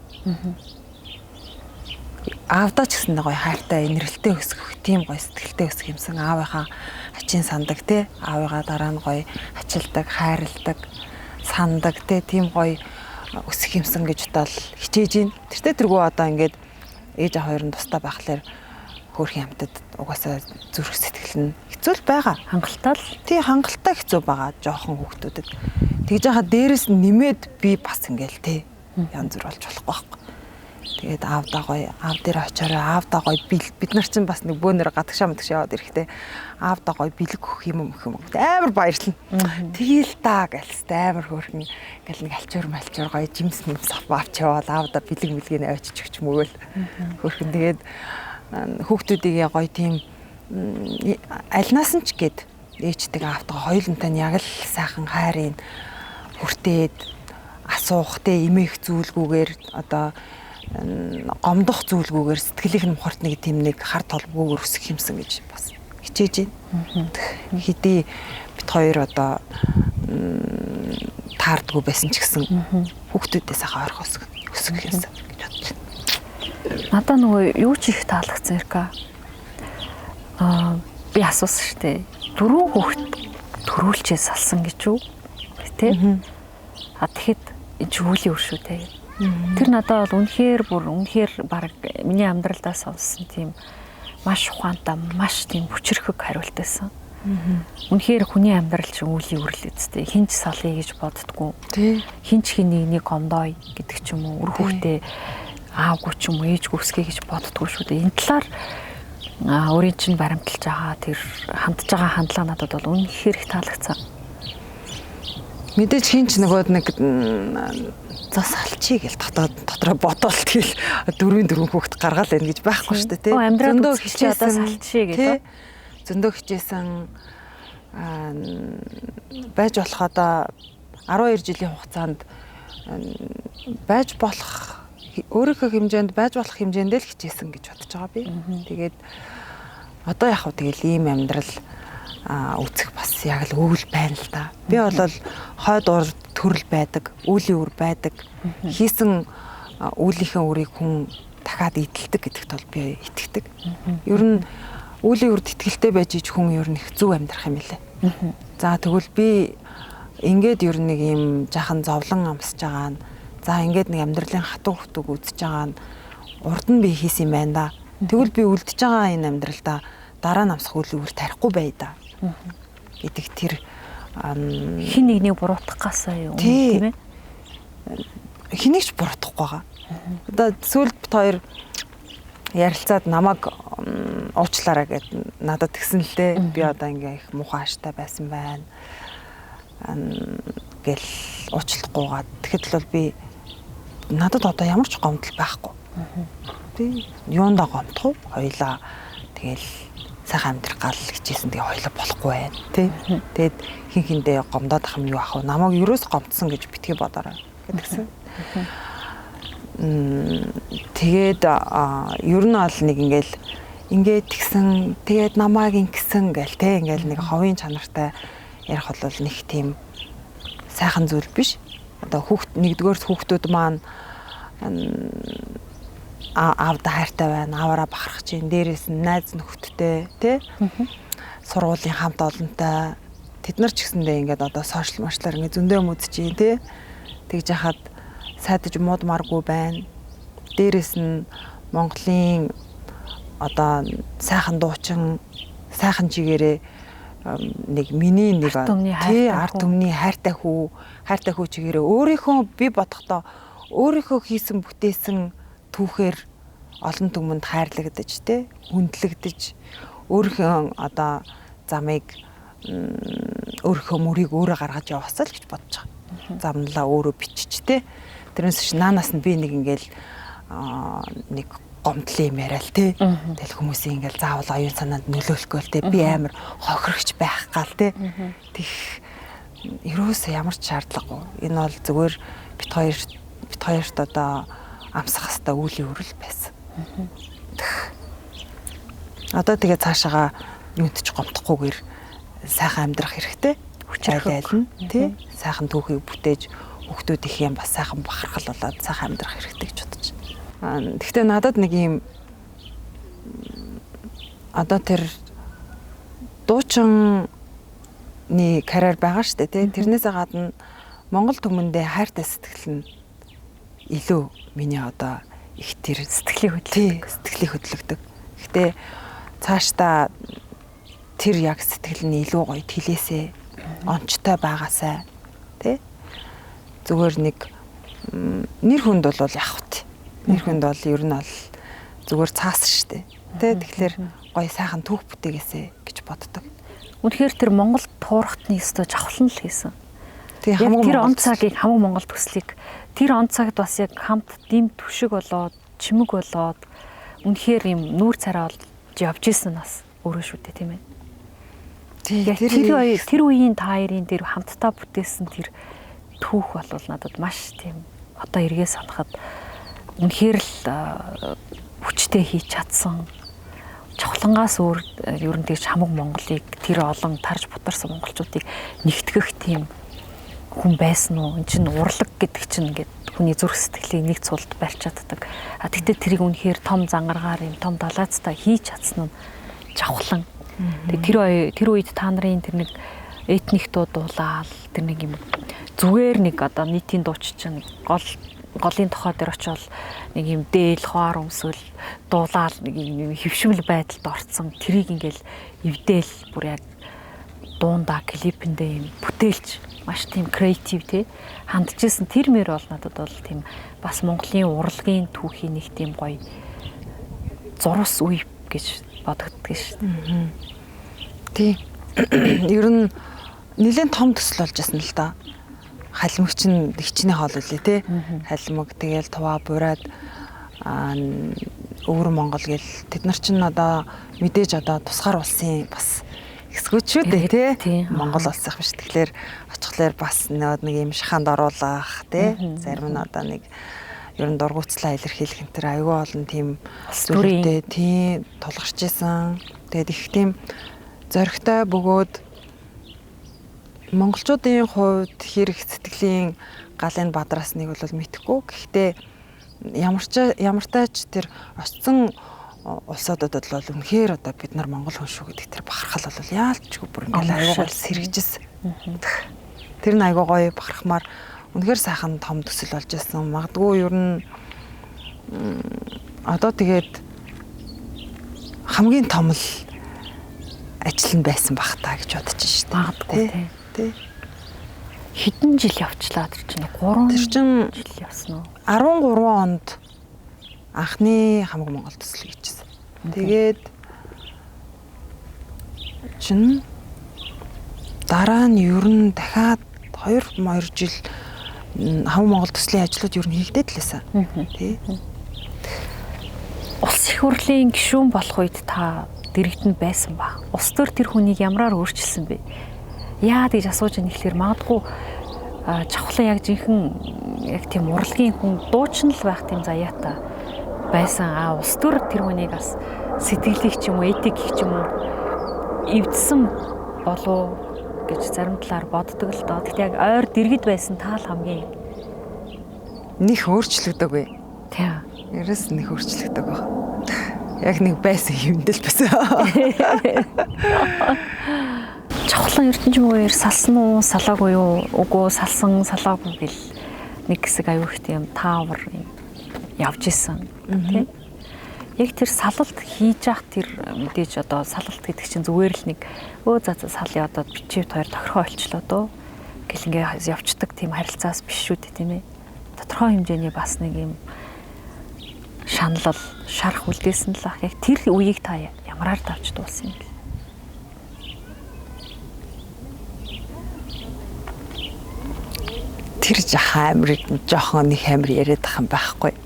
Аавдаа ч гэсэн гоё хайртай инэрлэлтэй өсгөх тийм гоё сэтгэлтэй өсөх юмсан аавынхаа хачин сандаг тий аавыгаа дараа нь гоё хачилдаг хайрладаг сандаг тий тийм гоё өсөх юмсан гэж бодол хичээж ийн. Тэргүү одоо ингээд ээж аав хоёр нь тустай байхлаар хөөрхөн хамтад угаасаа зүрх сэтгэл нь хэцүү л байгаа. Хангалттай л тий хангалттай хэцүү байгаа жоохон хүүхдүүдэд. Тэгж яхаа дээрэс нь нэмээд би бас ингээл тий янз бүр болж болохгүй байхгүй. Тэгээд аавдаа гоё аав дээр очиороо аавдаа гоё бид нар чинь бас нэг бөөнөр гадагшаа яваад ирэхтэй аавдаа гоё бэлэг өгөх юм амар баярлна. Тэгээл та гэлстэй амар хөөрхөн ингээл нэг алчуур гоё жимс авч яваад аавдаа бэлэг мэлгийг авчиж өгч мөгөөл хөөрхөн тэгээд хүүхдүүдийн гоё тийм альнаас нь ч гээд ээжтэй аавтаа хоёулантай нь яг л сайхан хайрын хүртээд асуух те эмээх зүйлгүйгээр одоо гомдох зүйлгүйгээр сэтгэлийнх нь мухарт нэг тийм нэг хар толбгүйгээр өсөх юмсан гэж бас хичээж байна. Хэдий бит хоёр одоо таардгүй байсан ч гэсэн хүүхдүүдээ сайхан ойрхон өсөх юмсан гэж бодож байна. Надаа нөгөө юу ч их таалагдсан Эрка. Би асуусан шүү дээ. 4 хүүхэд төрүүлчээ салсан гэж үү? Тэ? Тэгэхэд энэ ч үеийн өр шүү дээ. Тэр надад бол үнэхээр баг миний амьдралдаа сонссон тийм маш ухаантай, маш тийм хүчрхэг хариулт байсан. Үнэхээр хүний амьдрал чинь үеийн өр л үстэй. Хинч салъя гэж боддгоо. Хинч хэнийг гомдоё гэдэг ч юм уу. Үр хүүхдээ аавгүй ч юм уу ээжгүй өсгэй гэж боддгоо шүү дээ. Энэ талаар өөрийн чинь баримталж байгаа тэр хандж байгаа хандлага надад бол үнэхээр их таалагдсан. Мэдээж хинч нөгөөд нэг за салчиг гэл дотроо бодвол тэгэл 4 хүүхэд гаргаал байна гэж байхгүй шүү дээ тий. Зөндөө хичээ одоо салчиг гэдэг. Зөндөө хичээсэн байж болох одоо 12 жилийн хугацаанд байж болох өөрийнхөө хэмжээнд байж болох хэмжээндээ л хичээсэн гэж бодож байгаа би. Тэгээд одоо яг хөө тэгэл ийм амьдрал үүсэх бас яг л өвөл байна л да. Би бол хойд уур төрөл байдаг, үүлийн үр байдаг. Хийсэнүүлийнхээ үрийг хүн дахиад эдэлдэг гэдэгт бол би итгэдэг. Ер нь үүлийн үрд итгэлтэй байж ич хүн ер нь их зөв амьдрах юм лээ. За тэгвэл би ингээд ер нь нэг юм жахан зовлон амсаж байгаа нь за ингээд нэг амьдралын хатуу хөтөг үзэж байгаа нь урд нь би хийсэн юм байна да. Тэгвэл би үлдэж байгаа энэ амьдралдаа дараа нь амсах үйл үүр тарихгүй бай да. Гэдэг тэр хин нэгнийг буруутгахгүйсаа юм тийм ээ. Хэнийг ч буруутгахгүй байгаа. Одоо сүүлд бит хоёр ярилцаад намайг уучлаарай гэд надад тэгсэн л дээ. Би одоо ингээ их муухай аштай байсан байна. Гэл уучлахгүйгаад тэгэхэд л бол би надад одоо ямар ч гомдол байхгүй. Тий юундаа гомдох вэ? Хоёлаа тэгэл сайхан амьдрах гал хичээсэн тэгээ хоёлоо болохгүй байна. Тий. Тэгэд хин хиндээ гомдоод ах юм юу ах вэ? Намайг юроос гомдсон гэж битгий бодоорой гэдгсэн. Тэгээд ер нь бол нэг ингээд тэгсэн тэгээд намайг ингэсэн гэл те ингээл нэг ховын чанартай ярих бол нэг тийм сайхан зүйл биш. Одоо нэгдүгээр хүүхдүүд маань аавда хайртай байна, аваараа бахарах чинь дээрээс нь найз нөхөдтэй тий сургуулийн хамт олонтой тэд нар ч гэсэндээ ингээд одоо сошиал маршлаар ингээд зөндөө мэдчихээн тий тэгж яхад сайдаж муудмааргүй байна. Дээрээс нь Монголын одоо сайхан дуучин сайхан чигээрээ нэг миний нэг тий ард түмний хайртай хүү чигээрээ өөрийнхөө би бодохдоо өөрийнхөө хийсэн бүтээсэн түүхээр олон түмэнд хайрлагдаж тий хүндлэгдэж өөрийнхөө одоо замыг өөрийнхөө мөрийг өөрөө гаргаж яваасаа л гэж бодож байгаа. Замналаа өөрөө бичиж тий тэрнээс чи наанаас нь би нэг ингээл нэг гомдлын юм яриа л тий тэгэл хүмүүсийн ингээл заавал оюун санаанд нөлөөлөхгүй л тий би амар хохирогч байх гал тий тэх ерөөсөө ямар ч шаардлагагүй. Энэ бол зүгээр бит хоёрт одоо амсах хэвээр үлийн өрөл байсан. Одоо тэгээ цаашаага юунд ч гомдохгүйгээр сайхан амьдрах хэрэгтэй. Хүчрэл нь тий сайхан түүхийг бүтээж хүүхдүүд их юм бас сайхан бахархал болоод сайхан амьдрах хэрэгтэй гэж бодож байна. Гэхдээ надад нэг юм одоо тэр дуучинны карьер байгаа шүү дээ тий тэрнээсээ гадна Монгол түмэндээ хайртай сэтгэл нь илүү миний одоо их тэр сэтгэлийн хөдлөгдөг. Гэхдээ цаашдаа тэр яг сэтгэл нь илүү гоё тэлээсээ онцтой байгаасай тий зүгээр нэг нэр хүнд бол явах тий нэр хүнд бол ер нь бол зүгээр цаас штэ тий тэгэхээр гоё сайхан түүх бүтээгээсэ гэж боддог. Үнэхээр тэр Монгол туурхтны өстө жавхлан л хийсэн. Тэгээ тэр он цагийг хамаг Монгол төслийг тэр он цагт бас яг хамт дэм түшиг болоод чимэг болоод үнэхээр юм нүүр царай болж явж исэн нас өөрөө шүү дээ тийм ээ. Тэр үеийн та хоёрын тэр хамтдаа бүтээсэн тэр түүх болвол надад маш тийм одоо эргээ санахад үнэхээр л хүчтэй хийж чадсан. Чавхлангаас өөр ер нь тэгж хамаг Монголыг тэр олон тарж бутарсан монголчуудыг нэгтгэх тийм хүн байсан уу? Энд чинь урлаг гэдэг чинь ингээд хүний зүрх сэтгэлийг нэг цулд барьж чаддаг. Тэгтээ тэрийг үнэхээр том зангаргаар юм том далаацтай хийж чадсан нь жавхлан. Тэгээ тэр үед та нарын тэр нэг этник дуулаад тэр нэг юм зүгээр нэг одоо нийтийн дууч чинь голын тохоо дээр очивол нэг юм дээл хоар өмсөл дуулаад нэг юм хөвшмөл байдалд орцсон тэрийг ингээл эвдээл бүр яг дуунда клипэндээ юм бүтээлч маш тийм креатив тий хандчихсан тэр мөр бол надад бол тийм бас Монголын урлагийн түүхийн нэг тийм гоё зурус үе гэж бодогддог шүү дээ. Тий. Ер нь нэлээд том төсөл болж байсан л да. Халимагч нь хичнээн хоол үлээ тий. Халимаг тэгэл туваа бураад өвөр Монгол гэл тэд нар чинь одоо мэдээж одоо тусгаар улсын бас эсгүүч шүү дээ тий. Монгол улсах биш. Тэгэхээр очихлаар бас нэг юм шаханд оруулах тий. Зарим нь одоо нэг ер нь дургуцлаа илэрхийлэх энэ төр аюул олон тийм зүйлтэй тий тулгарч исэн. Тэгээд их тийм зоригтой бөгөөд монголчуудын хувьд хэрэг сэтгэлийн галын бадрасныг бол мэдэхгүй. Гэхдээ ямартай ч тэр очсон улсуудад бол үнэхээр одоо бид нар монгол хүн шүү гэдэг тэр бахархал бол яалчгүй бүр ингээл аюул сэргэжсэн. Тэр нь аюу гоё бахархмаар үнэхээр сайхан том төсөл болж байсан. Магадгүй ер нь одоо тэгээд хамгийн том л ажил нь байсан бах та гэж бодож байна шүү дээ. Магадгүй тий. хэдэн жил явчлаа тэр чинь 3 жил явсан уу? 13 онд анхны хамаг Монгол төсөл хийчихсэн. Тэгээд чин дараа нь ер нь дахиад 2 жил хамаг Монгол төслийн ажлууд ер нь хийгдээд л байсан. Тий. Улс их хурлын гишүүн болох үед та дэрэгдэнд байсан ба. Улс төр тэр хүнийг ямараар өөрчилсөн бэ? Яагаад гэж асууж байгаа нэхлээр магадгүй чавхлан яг жинхэнэ яг тийм урлагийн хүн дуучин л байх тийм заяатай байсан. Улс төр тэр хүнийг бас сэтгэлийг ч юм уу, этикийг ч юм уу эвдсэн болов гэж зарим талаар боддог л доо. Гэхдээ яг ойр дэргэд байсан таал хамгийн нэх өөрчлөгдөөгүй. Тийм. Ерөөс нэх өөрчлөгдөг баг. Яг нэг байсан хэмдэл байсан. Чавхлан ертөнцийн салсан уу, салаагүй юу? Үгүй салсан, салаагүй гэл нэг хэсэг аюу их тийм таавар явж исэн. Тэ? Яг тэр салалт хийж явах тэр мэдээж одоо салалт гэдэг чинь зүгээр л нэг за салъя одоо бичивд хоёр тохирхоо олчлоо дөө гэл ингээ явцдаг тийм харилцаас биш шүү дээ тийм ээ. Тодорхой хэмжээний бас нэг юм шаналл шарах үлдээсэн л ах. Яг тэр үеийг та ямараар давж дуулсан юм бэ? Тэр жоохон нэг амир яриад ах юм байхгүй.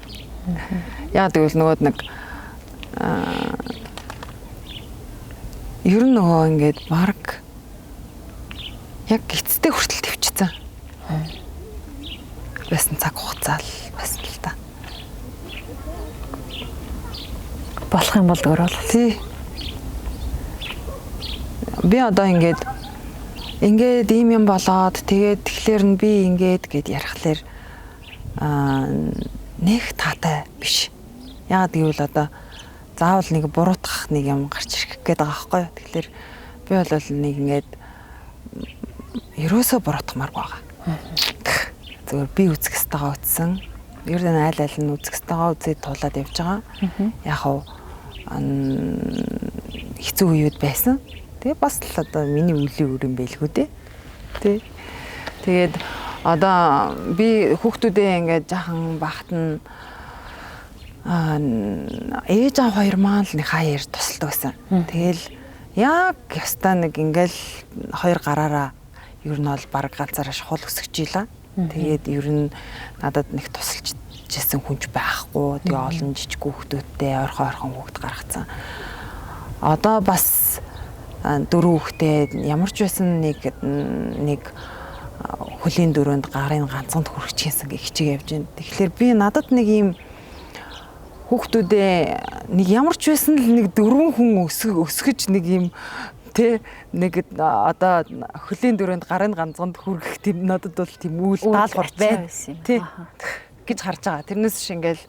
Яг тэгвэл нөгөө нэг ер нь нөгөө ингээд баг яг эцтэй хүртэл төвчсөн. Байсан цаг хугацаа л байсан л та. Болох юм бол дөрөөл. Тий. Би одоо ингээд ийм юм болоод тэгээд тэгэхээр нь би ингээд гэд ярихлаар нэг таатай биш. Яагаад гэвэл одоо заавал нэг буруутгах нэг юм гарч ирэх гээд байгаа байхгүй юу. Тэгэхээр би бол нэг ингээд ерөөсөө буруутгамааргүй байгаа. Зүгээр би үзэх ёстойгоо үзсэн. Ер нь айл нь үзэх ёстойгоо үзээд туулаад явж байгаа. Яг хав хэцүү үеуд байсан. Тэгээ бас л одоо миний үлийн үр юм байлгүй дээ. Тэ. Тэгээд одоо би хүүхдүүдээ ингээд жаахан багт нь ээж аав хоёр маань л нэг хаяар тусалдаг байсан. Тэгэл яг ястаа нэг ингээл хоёр гараараа ер нь бол баг ганцаараа шахуул өсөж ийла. Тэгээд ер нь надад нэг тусалж жисэн хүнч байхгүй. Тэгээ олон жижиг хүүхдүүдтэй ойрхон хүүхд гаргацсан. Одоо бас 4 хүүхдээ ямар ч байсан нэг хөлийн дөрөнд гарын ганцхан хүрч хийсэн гэх хичээг явж байна. Тэгэхээр би надад нэг ийм хүүхдүүдээ нэг ямар ч байсан л нэг 4 хүн өсгөж нэг ийм тэ нэг одоо хөлийн дөрөнд гарын ганцханд хүргэх тийм надад бол тийм үйл даалгавар байна тий гэж харж байгаа. Тэрнээс шиг ингээл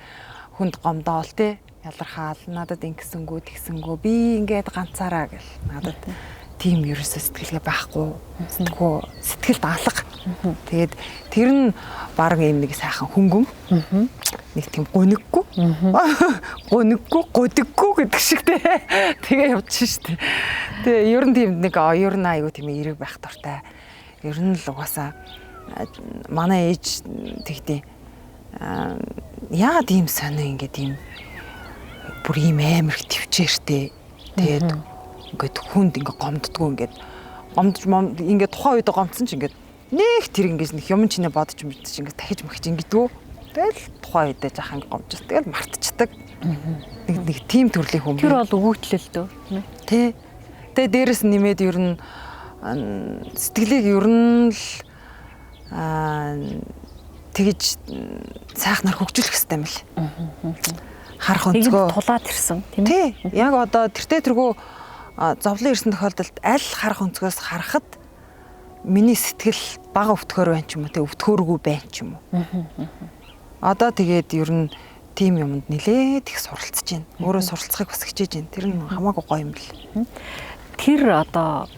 хүнд гомдоол тий ялархаал надад ингэсэнгүү тэгсэнгүү би ингээд ганцаараа гэл надад тийм ерөөсөө сэтгэлгээ байхгүй сэтгэл даалга. Тэгээд тэр нь баг юм нэг сайхан хөнгөн нэг тийм гониггүй годиггүй гэдэг шиг тэгээ явчихсан шүү дээ. Тэгээ ер нь тийм нэг ер нь айгу тийм эрэг байх дуртай. Ер нь л угаасаа манай ээж тэгтээ яагаад ийм сонио ингээд ийм бүр ийм амар их төвчээртэй. Тэгээд ингээд хүнд ингээд гомддггүй ингээд ингээд тухайн үед гомдсон ч ингээд нэг тэр ингээд нэг юм чинээ бодож мэдчих ингээд дахиж махиж ингэдэггүй. Тэгэл тухайн үедээ жаахан гомжс. Тэгэл мартчихдаг. Нэг тийм төрлийн хүн. Тэр бол өгөөтлөл дөө. Тэ. Тэгээ дээрэс нэмээд ер нь сэтгэлийг ер нь л тэгэж сайхнаар хөгжүүлэх хэрэгтэй юм л. Харах өнцгөө тулаад ирсэн тийм ээ. Яг одоо тэртээ тэргүү зовлон ирсэн тохиолдолд аль харах өнцгөөс харахад миний сэтгэл бага өвтгөр байна ч юм уу те өвтгөөргүй байна ч юм уу. Одоо тэгээд ер нь тим юмд нилээд их суралцж байна. Өөрөө суралцахыг бас хичээж байна. Тэр нь хамаагүй гоё юм бэл. Тэр одоо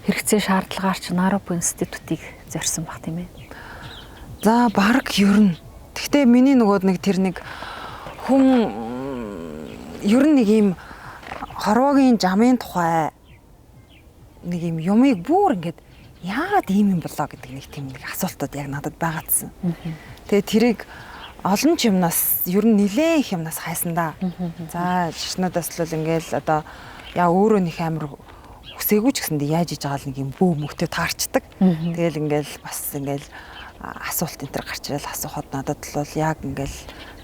хэрэгцээ шаардлагаар ч Наробо институтыг зорьсон баг тийм ээ. За баг ер нь. Гэхдээ миний нөгөө нэг тэр нэг хүн ер нь нэг юм хорвоогийн жамын тухай нэг юм юмыг бүр ингээд яагаад ийм юм болоо гэдэг нэг тийм нэг асуултууд яг надад байгаадсан. Тэгээ тэрийг олон ч юмнаас ер нь нэлээд их юмнаас хайсандаа. За жишнүүдээс л ингээл одоо яа өөрөө нэг амар хүсээгүй ч гэсэндээ яаж иж байгаа л нэг юм бөө мөхтөө таарчдаг. Тэгэл ингээл бас ингээл асуулт энэ төр гарч ирэл асуухад надад л бол яг ингээл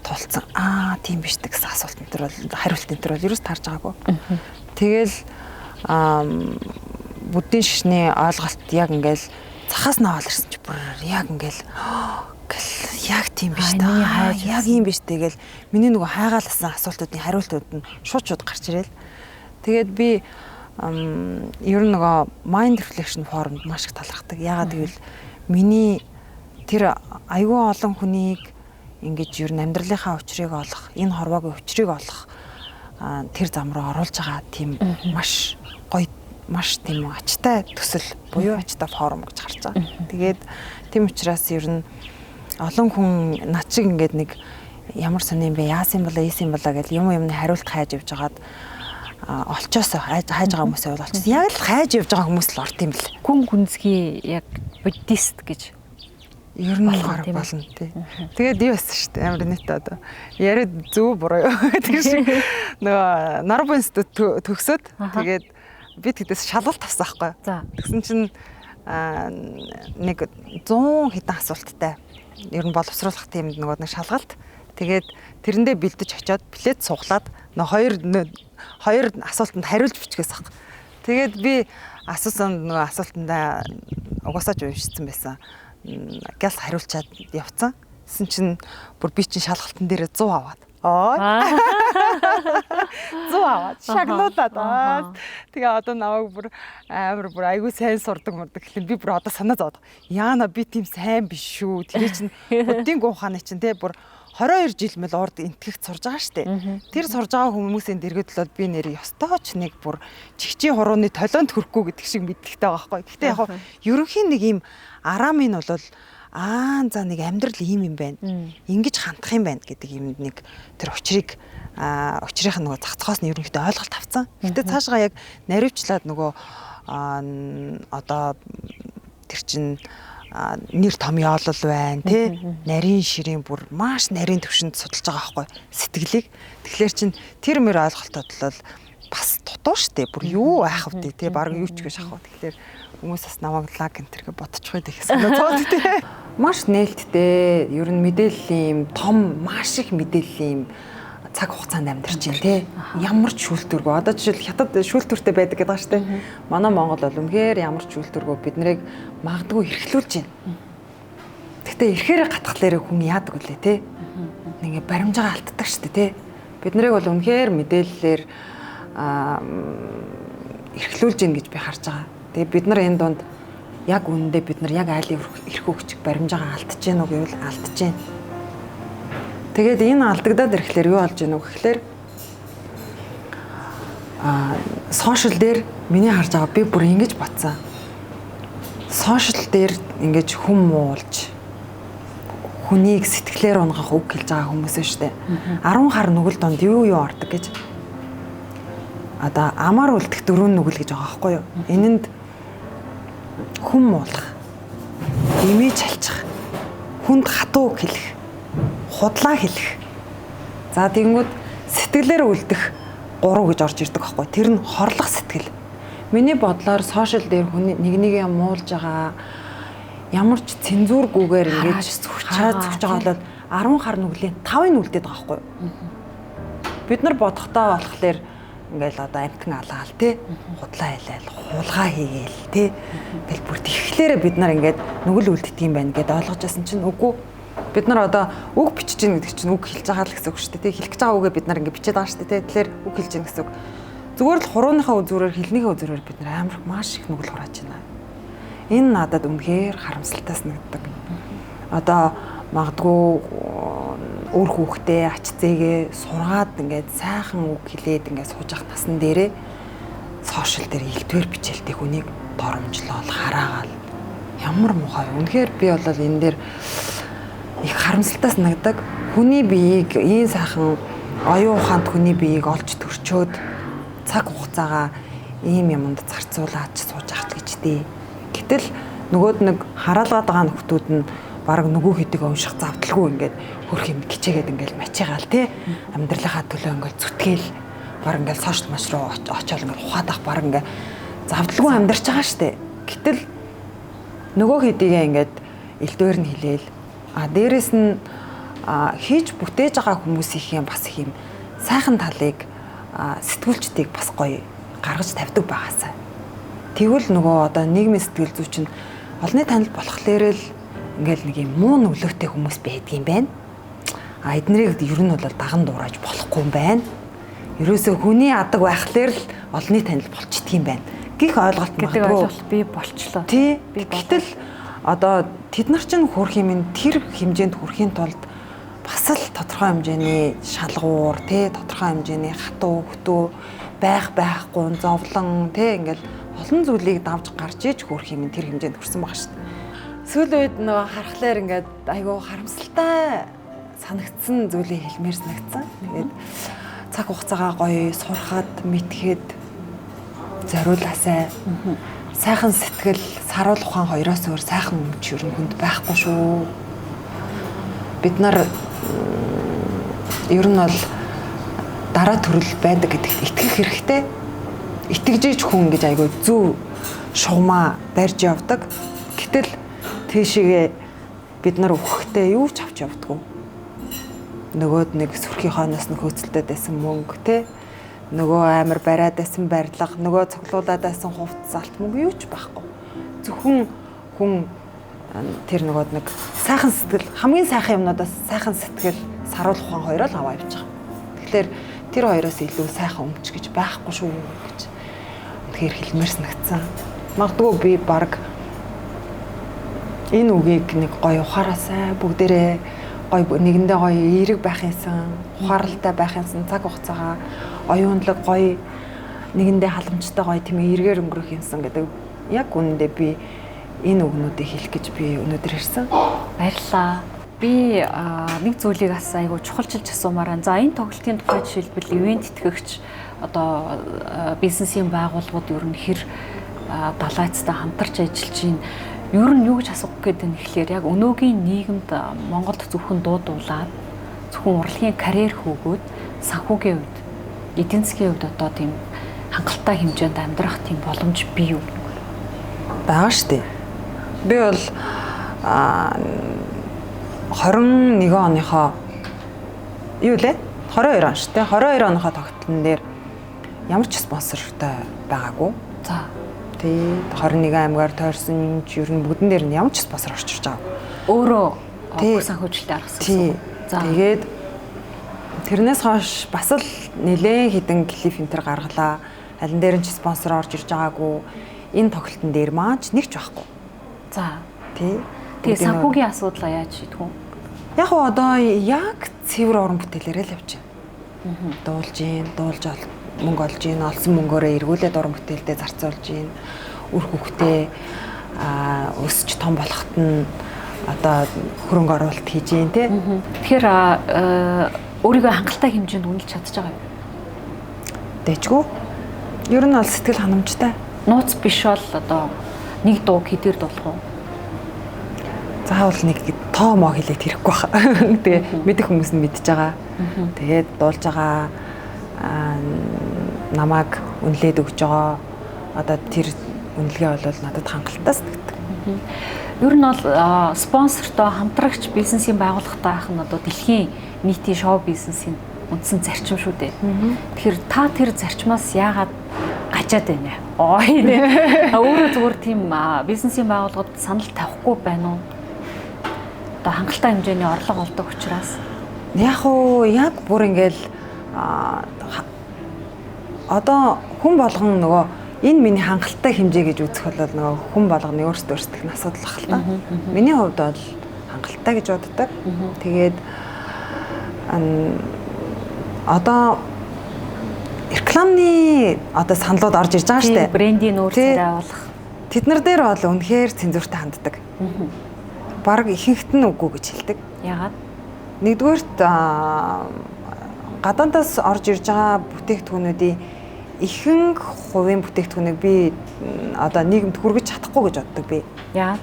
тулцсан. Тийм биш дээ гэсэн асуулт энэ төр бол хариулт энэ төр бол ерөөс таарж байгаагүй. Тэгэл буддийн шишний ойлголт яг ингээл цахаас наваал ирсэн чи бүр яг ингээл яг тийм биш та. Яг юм биш тэгэл миний нөгөө хайгаалсан асуултуудын хариултууд нь шууд гарч ирэл. Тэгээд би ер нь нөгөө mind reflection forumд маш их талархдаг. Ягаад гэвэл миний тэр аюул олон хүнийг ингэж ер нь амьдралынхаа учрыг олох, энэ хорвоогийн учрыг олох тэр зам руу оруулж байгаа тийм маш гоё, маш тийм ачтай төсөл буюу ачтай форум гэж харж байгаа. Тэгээд тийм учраас ер нь олон хүн над шиг ингээд нэг ямар сони юм бэ, яасан болоо, ийсэн болоо гэж юмны хариулт хайж явж байгаад олчоосоо хайж байгаа хүмүүсээ бол олчихсон. Яг л хайж явж байгаа хүмүүс л орт юм бэл. Гүн гүнзгий яг буддист гэж ер нь болохоор болно тий. Тэгээд юу байсан шүү дээ. Амар нийт одоо яриад зөв буруу гэдэг шиг нөгөө Нарбо институт төгсөөд тэгээд би тэдээс шалгалт авсан байхгүй. Тэгсэн чинь нэг 100 хэдэн асуулттай ер нь боловсруулах тийм нөгөө нэг шалгалт. Тэгээд тэрэндээ бэлдэж очиод плет суглаад нөгөө хоёр асуултанд хариулж бичгээс ах. Тэгээд би асуусан нөгөө асуултандаа угаасаа ч уншсан байсан. Гялс хариулчаад явцсан. Тэсэн чинь бүр би чинь шалгалтын дээр 100 аваад. 100 аваад шагнуулаад. Тэгээ одоо намайг бүр амар бүр айгүй сайн сурдаг гэхэл би бүр одоо санаа зовоод. Яана би тийм сайн биш шүү. Тэр чинь буддийн гуухааны чинь те бүр 22 жил мэл урд энтгэгт сурж байгаа штэ. Тэр сурж байгаа хүмүүсийн дэргэд л би нэр ёстой ч нэг бүр чигчийн хурууны толионд хөрөхгүй гэдэг шиг мэддэгтэй байгаа байхгүй. Гэхдээ яг ерөнхийн нэг юм арамын бол за нэг амьдрал ийм юм байна. Ингиж хандах юм байна гэдэг юм нэг тэр учрынх нь нөгөө зах зоогоос нь ерөнхийдөө ойлголт авцсан. Гэтэ цаашгаа яг наривчлаад нөгөө одоо тэр чин нэр том яолол байна тий нарийн ширийн бүр маш нарийн төвшөнд судалж байгаа байхгүй сэтгэлийг. Тэгэхээр чин тэр мөр ойлголтод бол бас дутуу штэ бүр юу айх вэ тий баг юу ч гэж ахав. Тэгэхээр хүмүүс бас намайг лаг энэ төргээ бодчих байдаг гэсэн цоод тий. Маш нээлттэй ер нь мэдээллийн юм том маш их мэдээллийн юм цаг хугацаанд амьдарч байна тий. Ямар ч шүүлтүргүй. Одоо жишээл хятад шүүлтүртэй байдаг гэдэг байгаа шүү дээ. Манай Монгол бол үнэхээр ямар ч шүүлтүргүй бид нарыг магадгүй эрхлүүлж байна. Гэхдээ эрхээрээ гатхлаарэ хүн яадаг үлээ тий. Нэг баримжаа алддаг шүү дээ тий. Бид нарыг бол үнэхээр мэдээллээр эрхлүүлж гин гэж би харж байгаа. Тэгээ бид нар энэ донд яг үнэндээ бид нар яг айлын эрх өгч баримжаагаа алдаж гин үү гэвэл алдаж гин. Тэгээд энэ алдагдаад ирэхлээр юу болж гинэ вэ гэхлээр сошиал дээр миний харж байгаа би бүр ингэж батсан. Сошиал дээр ингэж хүм муулж хүнийг сэтгэлээр унгах үг хэлж байгаа хүмүүс шүү дээ. 10 хар нүгэл донд юу ордог гэж. Одоо амар үлдэх 4 нүгэл гэж байгаа байхгүй юу? Энэнд хүм муулах, имиж халчих, хүнд хатуу үг хэлэх, худлаа хэлэх. За тэгэнгүүт сэтгэлээр үлдэх 3 гэж орж ирдэг байхгүй. Тэр нь хорлох сэтгэл. Миний бодлоор сошиал дээр хүн нэг юм муулж байгаа ямар ч цензургүйгээр ингэж хараад зүгж байгаа бол 10 хар нүглийн 5-ыг үлдээд байгаа байхгүй. Бид нар бодохдоо болохоор ингээл одоо амтан алгаал тий худлаа хэлээл хулгай хийгээл тий ингээл бүр тэгэхээр бид нар ингээд нүгэл үлддэг юм байна гэдээ ойлгож байсан чинь үгүй бид нар одоо үг бичиж гин гэдэг чинь үг хэлж байгаа л гэсэн үг шүү дээ тий хэлэх гэж байгаа үгээ бид нар ингээд бичээд байгаа шүү дээ тий тэгэхээр үг хэлж гин гэсэн үг зүгээр л хурууныхаа үзүүрээр хэлнийхээ үзүүрээр бид нар амар маш их нүгэл хурааж байна. Энэ надад үнэхээр харамсалтай санагддаг. Одоо магадгүй өөр хүүхдээ ач зээгээ сургаад ингээд сайхан үг хэлээд ингээд сууж явах насн дээрээ сошиал дээр илтвэр бичээлтэй хүнийг доромжлол хараагаал ямар муухай. Үнэхээр би бол энэ дээр их харамсалтай санагдаг. Хүний биеийг ийм сайхан оюун ухаанд хүний биеийг олж төрчөөд цаг хугацаагаа ийм юмд зарцуулаач сууж авч гэж дээ. Гэтэл нөгөөд нэг хараалгаад байгаа нөхдүүд нь баг нөгөө хэдийг унших завдалгүй ингээд хөрх юм гिचээгээд ингээд мачигаал тий амьдралынхаа төлөө ингээд зүтгээл баг ингээд сошиал маш руу очиод ингээд ухаад ах баг ингээд завдалгүй амьдарч байгаа штэ. Гэтэл нөгөө хэдийгээ ингээд элдвэр нь хилээл дээрэс нь хийж бүтээж байгаа хүмүүсийн бас их юм сайхан талыг сэтгүүлчдийг бас гоё гаргаж тавьдаг байгаасаа. Тэгвэл нөгөө одоо нийгмийн сэтгэл зүйч нь олонний танил болохлээр л ингээл нэг юм муу нөлөөтэй хүмүүс байдаг юм байна. Эднэрийг ер нь бол даган дуурайж болохгүй юм байна. Ерөөсөө хүний адаг байхлаар л олонний танил болчдөг юм байна. Гэх ойлголт гэдэг ойлголт би болчлоо. Тий. Гэтэл одоо тэд нар чинь хүрх юм тэр хэмжээнд хүрэхийн тулд бас л тодорхой хэмжээний шалгуур тий тодорхой хэмжээний хатуу хөтөө байхгүй зовлон тий ингээл олон зүйлийг давж гарч иж хүрх юм тэр хэмжээнд хүрсэн байгаа шүү дээ. Сүүлийн үед нөгөө харахаар ингээд айгүй харамсалтай санагдсан зүйлийг хэлмээр санагдсан. Тэгээд цаг хугацаагаа гоё сурахад мэдхэд зориулаасай. Сайхан сэтгэл саруул ухаан хоёроос өөр сайхан өмч ер нь хүнд байхгүй шүү. Бид нар ер нь бол дараа төрөл байдаг гэдэгт итгэх хэрэгтэй. Итгэжиж хүн гэж айгүй зөв шугамаа барьж явдаг. Гэтэл тийшээгээ бид нар өгөхдөө юу ч авч явдаггүй. Нөгөөд нэг сүрхий хойноос нь хөөцөлдөд байсан мөнгө те нөгөө амар бариад байсан барилга нөгөө цуглуулад байсан хувцас алт мөнгө юу ч байхгүй. Зөвхөн хүн тэр нөгөөд нэг сайхан сэтгэл хамгийн сайхан юмнуудаас сайхан сэтгэл саруул ухаан хоёроо л аваа явж байгаа. Тэгэхээр тэр хоёроос илүү сайхан өмч гэж байхгүй шүү гэж үнэхээр хэлмээр санагдсан. Магадгүй би баг энэ үгийг нэг гоё ухаараасай бүгдээрээ гоё нэгэндээ гоё эерэг байх юмсан, ухааралтай байх юмсан, цаг хугацаагаа оюунлаг гоё нэгэндээ халамжтай гоё тийм эргээр өнгөрөх юмсан гэдэг яг үнэндээ би энэ үгнүүдийг хэлэх гэж би өнөөдөр ирсэн. Баярлалаа. Би нэг зүйлийг асаа айгу чухалчилж асуумаар. За энэ тоглолтын тухай жишээлбэл ивент итгэгч одоо бизнесийн байгууллагууд ер нь хэр далайцтай хамтарч ажиллаж байна. Ер нь юу гэж асуух гээд байна гэхлээр яг өнөөгийн нийгэмд Монголд зөвхөн дуудуулаад зөвхөн урлагийн карьер хөөгөөд санхүүгийн хувьд эдийн засгийн хувьд одоо тийм хангалттай хэмжээнд амьдрах тийм боломж бий юу? Бага штэ. Би бол 21 оныхоо юу лээ? 22 он штэ. 22 оныхоо тогтолтон дээр ямар ч спонсортой байгаагүй. За. Тэгээд 21 аймгаар тойрсон ер нь бүгдэн дээр нь ямар ч спонсор орчирч байгаа. Өөрөө санхүүжилтээр гаргасан. За. Тэгээд тэрнээс хойш бас л нэлээд хідэн клип энтер гаргалаа. Алин дээр нь ч спонсор орж ирж байгаагүй. Энэ тоглолтын дээр маань нэг ч байхгүй. За. Тэгээ санхүүгийн асуудлаа яаж шийдэх вэ? Яг одоо яг цэвэр уран бүтээлээрээ л явж байна. Дуулж мөнгө олж ийн, олсон мөнгөөрөө эргүүлээд уран бүтээлдээ зарцуулж ийн. Үр хөвгтөө өсч том болоход нь одоо хөрөнгө оруулалт хийж ийн тий. Тэгэхээр өөрийгөө хангалттай хэмжээнд үнэлж чадчих байгаа юу? Дэжгүй. Ер нь бол сэтгэл ханамжтай. Нууц биш бол одоо нэг дууг хэдээр дуулах уу? Заавал нэг тоо моо хэлээд хэрэггүй байна. Тэгээ мэдэх хүмүүс нь мэдж байгаа. Тэгээд дуулж байгаа намайг үнэлээд өгж байгаа. Одоо тэр үнэлгээ бол надад хангалттай санагддаг. Ер нь бол спонсортой хамтрагч бизнесийн байгууллагатай байх нь одоо дэлхийн нийтийн шоу бизнесийн үндсэн зарчим шүү дээ. Тэгэхээр та тэр зарчмаас яагаад гажаад байна? Өөрөө зүгээр тийм бизнесийн байгууллагад санал тавихгүй байна уу? Одоо хангалттай хэмжээний орлого олдог учраас. Яг бүр ингээл одоо хүн болгон нөгөө энэ миний хангалттай хэмжээ гэж үзэх бол нөгөө хүн болгоны өөрсдөө өөрсдөх асуудал баг л та. Миний хувьд бол хангалттай гэж боддог. Тэгээд одоо рекламны одоо саналууд орж ирж байгаа шүү дээ. Брендийн нүүр царай авах. Тэд нар дээр бол үнэхээр цензуртай ханддаг. Бараг ихэнхт нь үгүй гэж хэлдэг. Яагаад? Нэгдүгээрт гадаадаас орж ирж байгаа бүтээгдэхүүнүүдийн ихэнх хувийн бүтээгдэхүүнийг би одоо нийгэмд хүргэж чадахгүй гэж боддог би. Яа.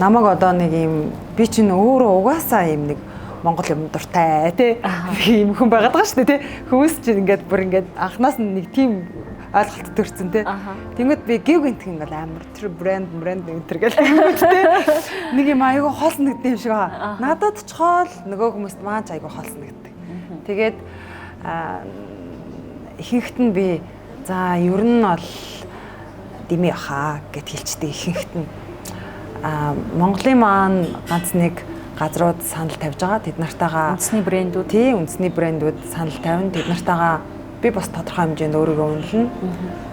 Намайг одоо нэг юм би чинь өөрөө угаасаа юм нэг Монгол юм дуртай тий. Ийм хүн байгаад байгаа шүү дээ тий. Хүмүүс чинь ингээд бүр ингээд анханаас нь нэг тийм ойлголт төрсэн тий. Тэнгүүд би гів гинтг юм бол амар тэр брэнд энтер гэл тий. Нэг юм айгүй хоолсногд юм шиг байгаа. Надад ч хоол нөгөө хүмүүст маань ч айгүй хоолсногддаг. Тэгээд ихэнхт нь би за ер нь бол дими хаа гэд хэлчихдээ ихэнхт нь Монголын маань ганц нэг газрууд санал тавьж байгаа. Тэд нартайгаа үндэсний брэндүүд үндэсний брэндүүд санал тавина. Тэд нартайгаа би бас тодорхой хэмжээнд өөрийгөө үнэлнэ.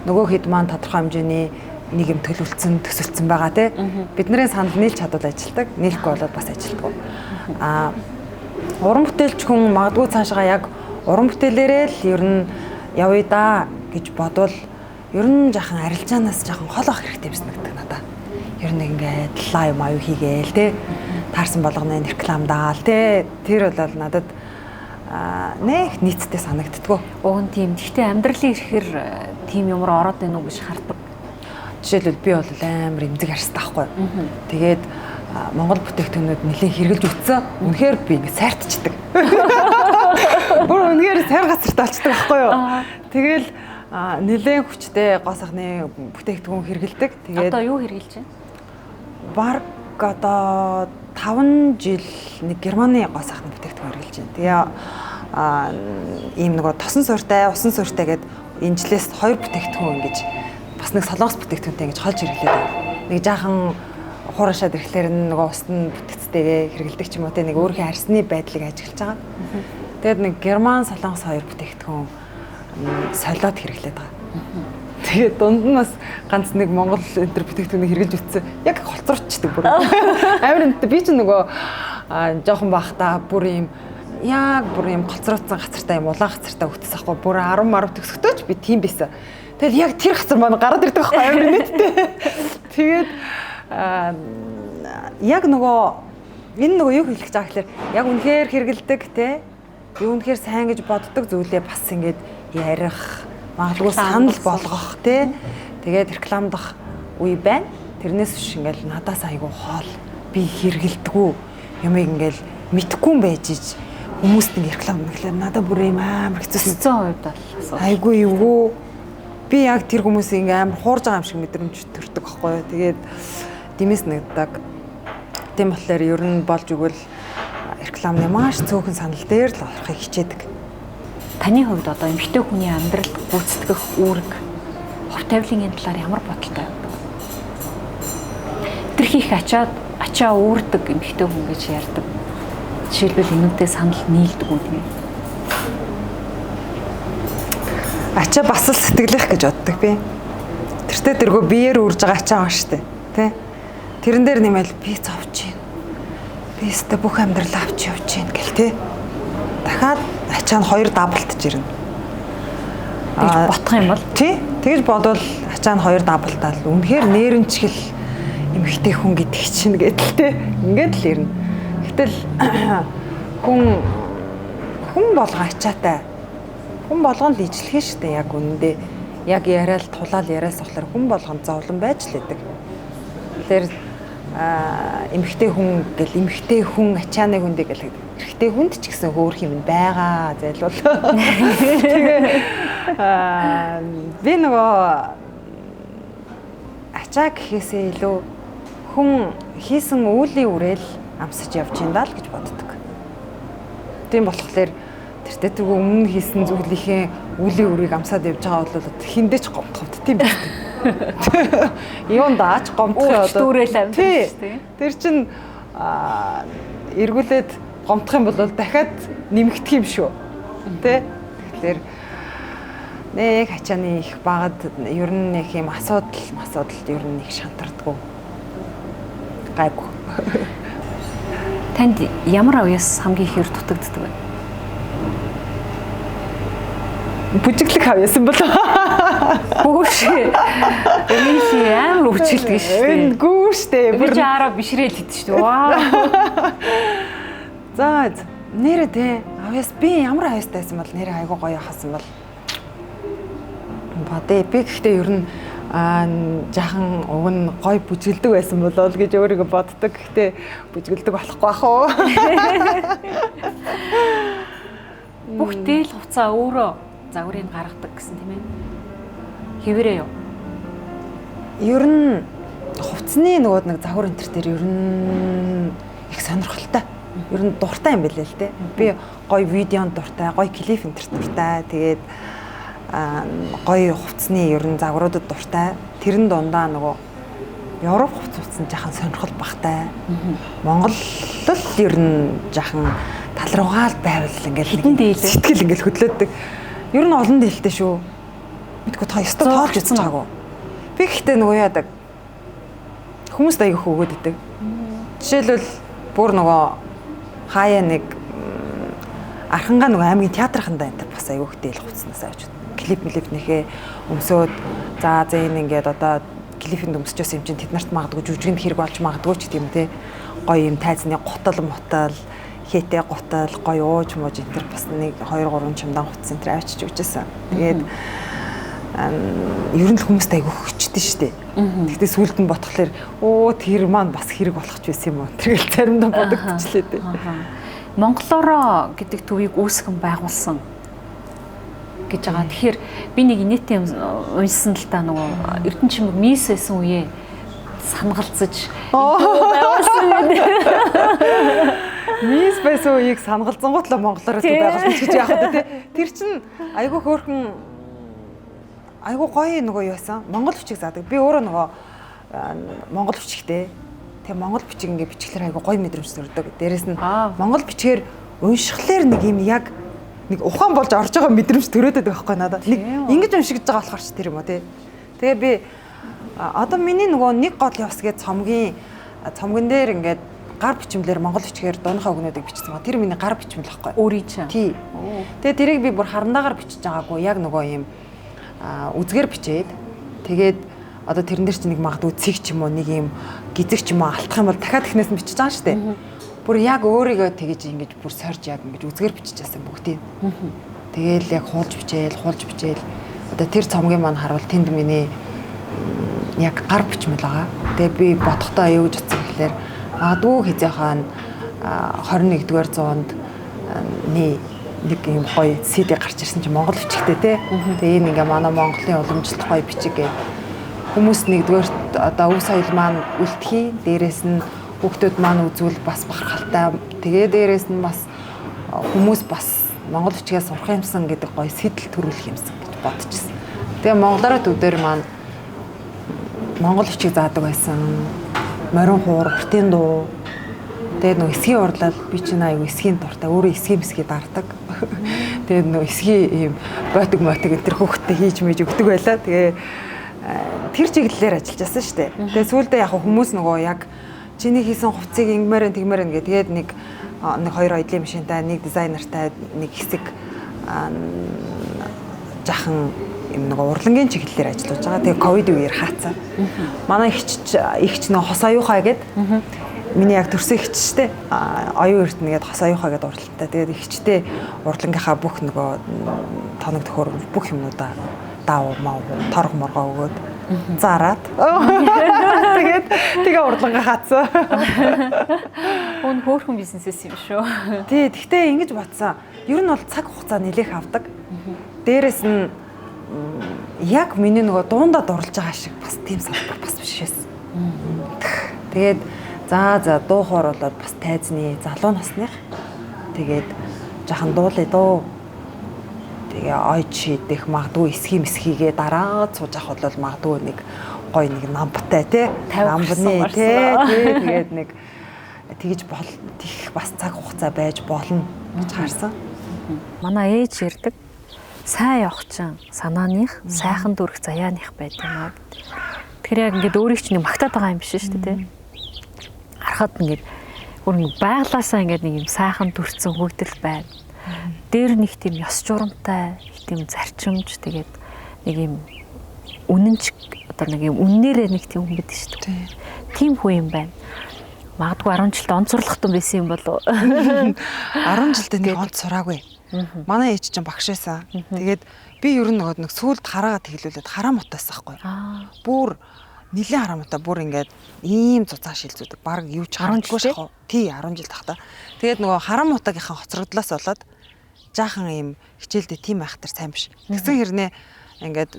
Нөгөө хэд маань тодорхой хэмжээний нэг юм төсөлдсөн байгаа тий. Бидний санал нийлж чадвал ажилтдаг, нийлэхгүй болоод бас ажилтдаг. Уран бүтээлч хүн магадгүй цаашаа яг уран бүтээлээрээ л ер нь явъя да гэж бодвол ер нь жаахан арилжаанаас жаахан хол авах хэрэгтэй юм санагддаг надад. Ер нь ингээд лайв маяг хийгээл тий. Таарсан болгоны рекламдаал тий. Тэр бол надад нэг нийцтэй санагддгөө. Уг нь тийм. Гэхдээ амьдралын ирэхээр тийм юмроо ороод байна уу гэж хардаг. Жишээлбэл би бол амар эмзэг харьцдаг байхгүй. Тэгээд Монгол бүтээгдэхүүнүүд нэлээд хэрглэж үтсэн. Үнэхээр би ингэ сайртчдаг. Бүр үнэхээр сайр газарт олчдаг байхгүй юу? Тэгэл нэлээд хүчтэй гоо сайхны бүтээгдэхүүн хэргэлдэг. Тэгээд одоо юу хэрглэж байна? Бараг одоо 5 жил нэг Германы гоо сайхны бүтээгдэхүүн хэрглэж байна. Тэгээ ийм нөгөө тосон сууртай, усан сууртай гэдэг энэ жилээс 2 бүтээгдэхүүн ингэж бас нэг солонгос бүтээгдэхүүнтэй ингэж холж хэрэглээд байна. Нэг жаахан хуурашаад ирэхлээр нөгөө усны бүтэцтэйгээ хэрэгэлдэг ч юм уу те нэг өөрхийн арсны байдлыг ажиглаж байгаа. Тэгээд нэг Герман солонгос 2 бүтээгдэхүүн солиод хэрэглээд байгаа. Тэгээд дунд нь бас ганц нэг Монгол энтер бүтээгдэхүүнийг хэрэглэж үтсэн. Яг холцорчдаг бүр. Амар энтэй би ч нөгөө жоохон бахта бүр юм яг бүр юм голцроодсан гацартай юм улаан гацартай үтс ахгүй бүр 10 марв төгсөхдөөч би тийм байсан. Тэгэл яг тэр гацар маань гараад ирдэг байхгүй амар нэттэй. Тэгээд яг нөгөө энэ нөгөө юу хэлэх гэж байгаа гэхээр яг үнэхээр хэрэгэлдэг те юу үнэхээр сайн гэж боддог зүйлээ бас ингэж ярих магадгүй санал болгох те тэгээд рекламдах үе байна. Тэрнээс биш ингээл надаас айгүй хоол би хэрэгэлдэггүй юмыг ингээл мэдхгүй юм байж ич хүмүүст ингэ реклам гэхлээр надад бүр юм амар хэцүүсэн. 100% бол айгүй юу би яг тэр хүмүүсийг ингээм амар хуурж байгаа юм шиг мэдрэмж төрдөг байхгүй. Тэгээд димээс нэгдэг. Тийм болохоор ер нь болж игэл рекламны маш цөөхөн санал дээр л орохыг хичээдэг. Таны хувьд одоо эмэгтэй хүний амьдралд гүйцэтгэх үүрэг хов тавилын талаар ямар бодолтой вэ? Тэр хийх ачаа үүрдэг эмэгтэй хүн гэж ярьдаг. Жишээлбэл энүүтэй санал нийлдэг үү тийм ээ. Ачаа бас л сэтгэлэх гэж боддог би. Тэртээ тэргөө биеэр үрж байгаа ачаа байгаа штэ. Тэ? Тэрэн дээр нэмэл би зовж гин. Би өстө бүх амьдрал авч явж гин гэл тэ. Дахиад ачаа нь 2 даблтж ирнэ. Тэгж ботох юм бол тий. Тэгж бодвол ачаа нь 2 даблтаал. Үнэхээр нэрнчгэл эмхтэй хүн гэдэг чинь гэдэл тэ. Ингээд л ирнэ. Гэтэл хүн болгоо ачаатай. Хүн болгон л ижлэх штэ яг үнэндээ. Яг яриад тулаал яриас болохоор хүн болгон зовлон байж л байдаг. Тэгэхээр эмхтэй хүн гэл эмхтэй хүн ачааны хүндээ гэл эрэгтэй хүнд ч гэсэн хөөх юм байгаа зайлвал. Тэгээ би нөгөө ачаа гэхээсээ илүү хүн хийсэн үүлийн үрээл амсаж явж юм даа л гэж боддог. Тийм болохоор тэртээ тэргүй өмнө хийсэн зүйлийнхээ үлийн үрийг амсаад явж байгаа бол хиндэж гомдоход тийм байх. Юун даач гомдох дүүрэл амьд шүү. Тэр чин эргүүлээд гомдох юм бол дахиад нэмэгдэх юм шүү. Тэ? Тэгэхээр нэг ачааны их багад ер нь нэг юм асуудал ер нь их шантардаггүй. Гайгүй. Танд ямар авьяас хамгийн ихээр дутагддаг вэ? Бүжиглэх авьяасан болоо. Гүүш. Эмиси амар өвчлөлдөг шүү дээ. Гүүш дээ. Би жаараа бишрээл хийдэж шүү дээ. Вау. За нэрээ те авьяас би ямар авьяастай байсан бол нэрээ айгуу гоё хасан бол бодъё. Би гэхдээ ер нь жаахан уг нь гой бүжгэлдэг байсан болоо л гэж өөрийгөө боддог. Гэхдээ бүжгэлдэг болохгүй бах уу. Бүх дээл хувцаа өөрөө загварыг гаргадаг гэсэн тийм ээ. Хэвээрээ юу? Ер нь хувцсны нөгөө нэг загвар энтер дээр ер нь их сонирхолтой. Ер нь дуртай юм билээ л дээ. Би гоё видеонд дуртай, гоё клип энтер дуртай. Тэгээд гоё хувцсны ер нь загваруудад дуртай. Тэрэн дундаа нөгөө Европ хувцсан жахан сонирхол багтай. Монгол л ер нь жахан тал руугаа л байвал ингээл сэтгэл ингээл хөдлөөддөг. Ер нь олон дээлтэй шүү. Мэдгүй та ёстой тоолж үзсэн байгаагүй. Би гэхдээ нөгөө яадаг хүмүүст аяг өгөөд идэг. Жишээлбэл бүр нөгөө хаяа нэг архангаа нөгөө аймгийн театрхандаа энэ бас аяг өгдөөл хувцснаас авч клип нэхээ өмсөөд за энэ ингээд одоо клипэнд өмсчөөс юм чинь тэд нарт магадгүй жүжигэнд хэрэг болж магадгүй ч гэдэм те гоё юм тайзны гутал мотал хэтэ гутал гоё ууж мууж энэ төр бас нэг 2 3 чамдан хувцс энэ төр авчиж өгчээсэн. Тэгээд ер нь л хүмүүст аяг өгчдээ штэ. Гэхдээ сүулт нь ботхолоор тэр маань бас хэрэг болох ч байсан юм уу. Тэгэл заримдаа бодогдчихлээ дээ. Монголоор гэдэг төвийг үүсгэн байгуулсан гэж байгаа. Тэгэхээр би нэг инээтэй уншсан л та нөгөө Эрдэнэ чимэг мисс байсан үе сангалзаж байгуулсан гэдэг. Мисс байсан үеийг сангалзангуутлаа монголоор төв байгуулсан гэж яах вэ те. Тэр чинь айгүй хөөрхөн айгүй гоё нөгөө юу байсан. Монгол бичиг заадаг. Би өөрөө нөгөө монгол бичигтэй. Тэгээ монгол бичиг ингээ бичлэр айгүй гоё мэдрэмж төрдөг. Дээрэс нь монгол бичгээр уншихлаар нэг юм яг нэг ухаан болж орж байгаа мэдрэмж төрөөдөг байхгүй надад. Нэг ингэж уншигдж байгаа болохоор ч тэр юм уу тий. Тэгээ би одоо миний нөгөө нэг гол явс гээд цомгон дээр ингээд гар бичмлэр монгол бичгээр дууныхаа үгнүүдийг бичсэн байгаа. Тэр миний гар бичмэл байхгүй. Өөрийн чинь. Тий. Тэгээ тэрийг би бүр харандаагаар бичиж байгаагүй. Яг нөгөө юм үзгээр бичээд тэгээд одоо тэрэн дээр чинь нэг магадгүй цэг ч юм уу нэг юм гизэг ч юм уу алтах юм бол дахиад ихнээс нь бичиж байгаа шүү дээ. Бүр яг өөрийгөө тэгэж ингэж бүр сорж яг ингэж үзгээр бичижсэн бүгдийг. Тэгээл яг хуулж бичээл одоо тэр цомгийн маань харуул тэнд миний яг гар бичмэл байгаа. Тэгээ би бодохдоо аюу гэж утсан гэхэлэр магадгүй хизээхаан 21-р зуунд нэг юм гоё CD гарч ирсэн чинь монгол бичгтэй те. Тэгээ энэ ингээ манай Монголын уламжлалт гоё бичиг гэ. Хүмүүс нэгдүгээр одоо өв соёл маань үлдэхий, дээрэс нь хүүхдүүд маань үзвэл бас бахархалтай. Тэгээ дээрэс нь бас хүмүүс бас монгол бичгээс сурах юмсан гэдэг гоё сэтэл төрүүлэх юмсан гэж бодчихсон. Тэгээ монголоор төвдөр маань монгол бичиг заадаг байсан. Морин хуур, уртын дуу. Тэгээд нөгөө эсгийн урлал би чинь аягүй эсгийн дуртай. Өөрөө эсгийн дардаг. Тэгээд нөгөө эсгийн ийм ботог энэ төр хөөхтэй хийж мэж өгдөг байлаа. Тэгээ тэр чиглэлээр ажиллаж байсан шүү дээ. Тэгээ сүүлдээ яг хүмүүс нөгөө яг чиний хийсэн хувцсыг ингэмээр тэгмээр тэгээд нэг хоёр оёдлын машинтай, нэг дизайнертай нэг хэсэг жахан юм нөгөө урлангийн чиглэлээр ажиллаж байгаа. Тэгээ ковид үеэр хаацсан. Манай ихч нөгөө хос аюухай гэдэг миний яг төрсөн ихчтэй оюун эрдэнэгээд хос аюухай гэдэг урлагтай. Тэгээд ихчтэй урлагийнхаа бүх нөгөө тоног төхөр бүх юмнуудаа даав мав торго моргоо өгөөд зараад тэгээ урлагаа хаацсан. Өн хөөрхөн бизнесээс юм шүү. Тий, гэхдээ ингэж батсан. Ер нь бол цаг хугацаа нэлээх авдаг. Дээрэс нь яг миний нөгөө дуундаа дурлж байгаа шиг бас тийм салбар бас биш байсан. Тэгээд за дуу хоор болоод бас тайзны залуу насных. Тэгээд жахан дуулъя дөө. Тэгээ ойд шийдэх магадгүй эсхийгээ дараад сууж авах бол магадгүй нэг гоё нэг намбтай тий. Намбны тий. Тэгээд нэг тэгж тийх бас цаг хугацаа байж болно гэж харсан. Манай ээж ирдэг. Сайн явах чинь санааных, сайхан дүрх заяаных байд юм аа. Тэгэхээр яг ингээд өөрийг чинь магтаад байгаа юм биш шүү дээ тий. Харахад ингээд бүр нэг байглаасаа ингээд нэг юм сайхан дүрцэн хөгдөл байна. Дээр нэг тийм ёс журамтай, их тийм зарчимж тэгээд нэг юм үнэнч одоо нэг юм үннээрээ нэг тийм хүн байдаг шүү дээ. Тийм хүн юм байна. Магадгүй 10 жилд онцорлогтон байсан юм болов уу? 10 жилдээ нэг онц сураагүй. Манай ээж чинь багш байсан. Тэгээд би ер нь нэг сүулт хараагаа тэглүүлээд хараа мутаасан байхгүй. Бүр нилээн хараа мутаа бүр ингээд ийм цуцаа шилзүүдэг. Бараг юу ч харагдгүй шахав. Тий 10 жил тахта. Тэгээд нөгөө хараа мутаагийнхаа хоцрогдлоос болоод жаахан ийм хичээлдээ тийм айхтар сайн биш. Тэгсэн хэрнээ ингээд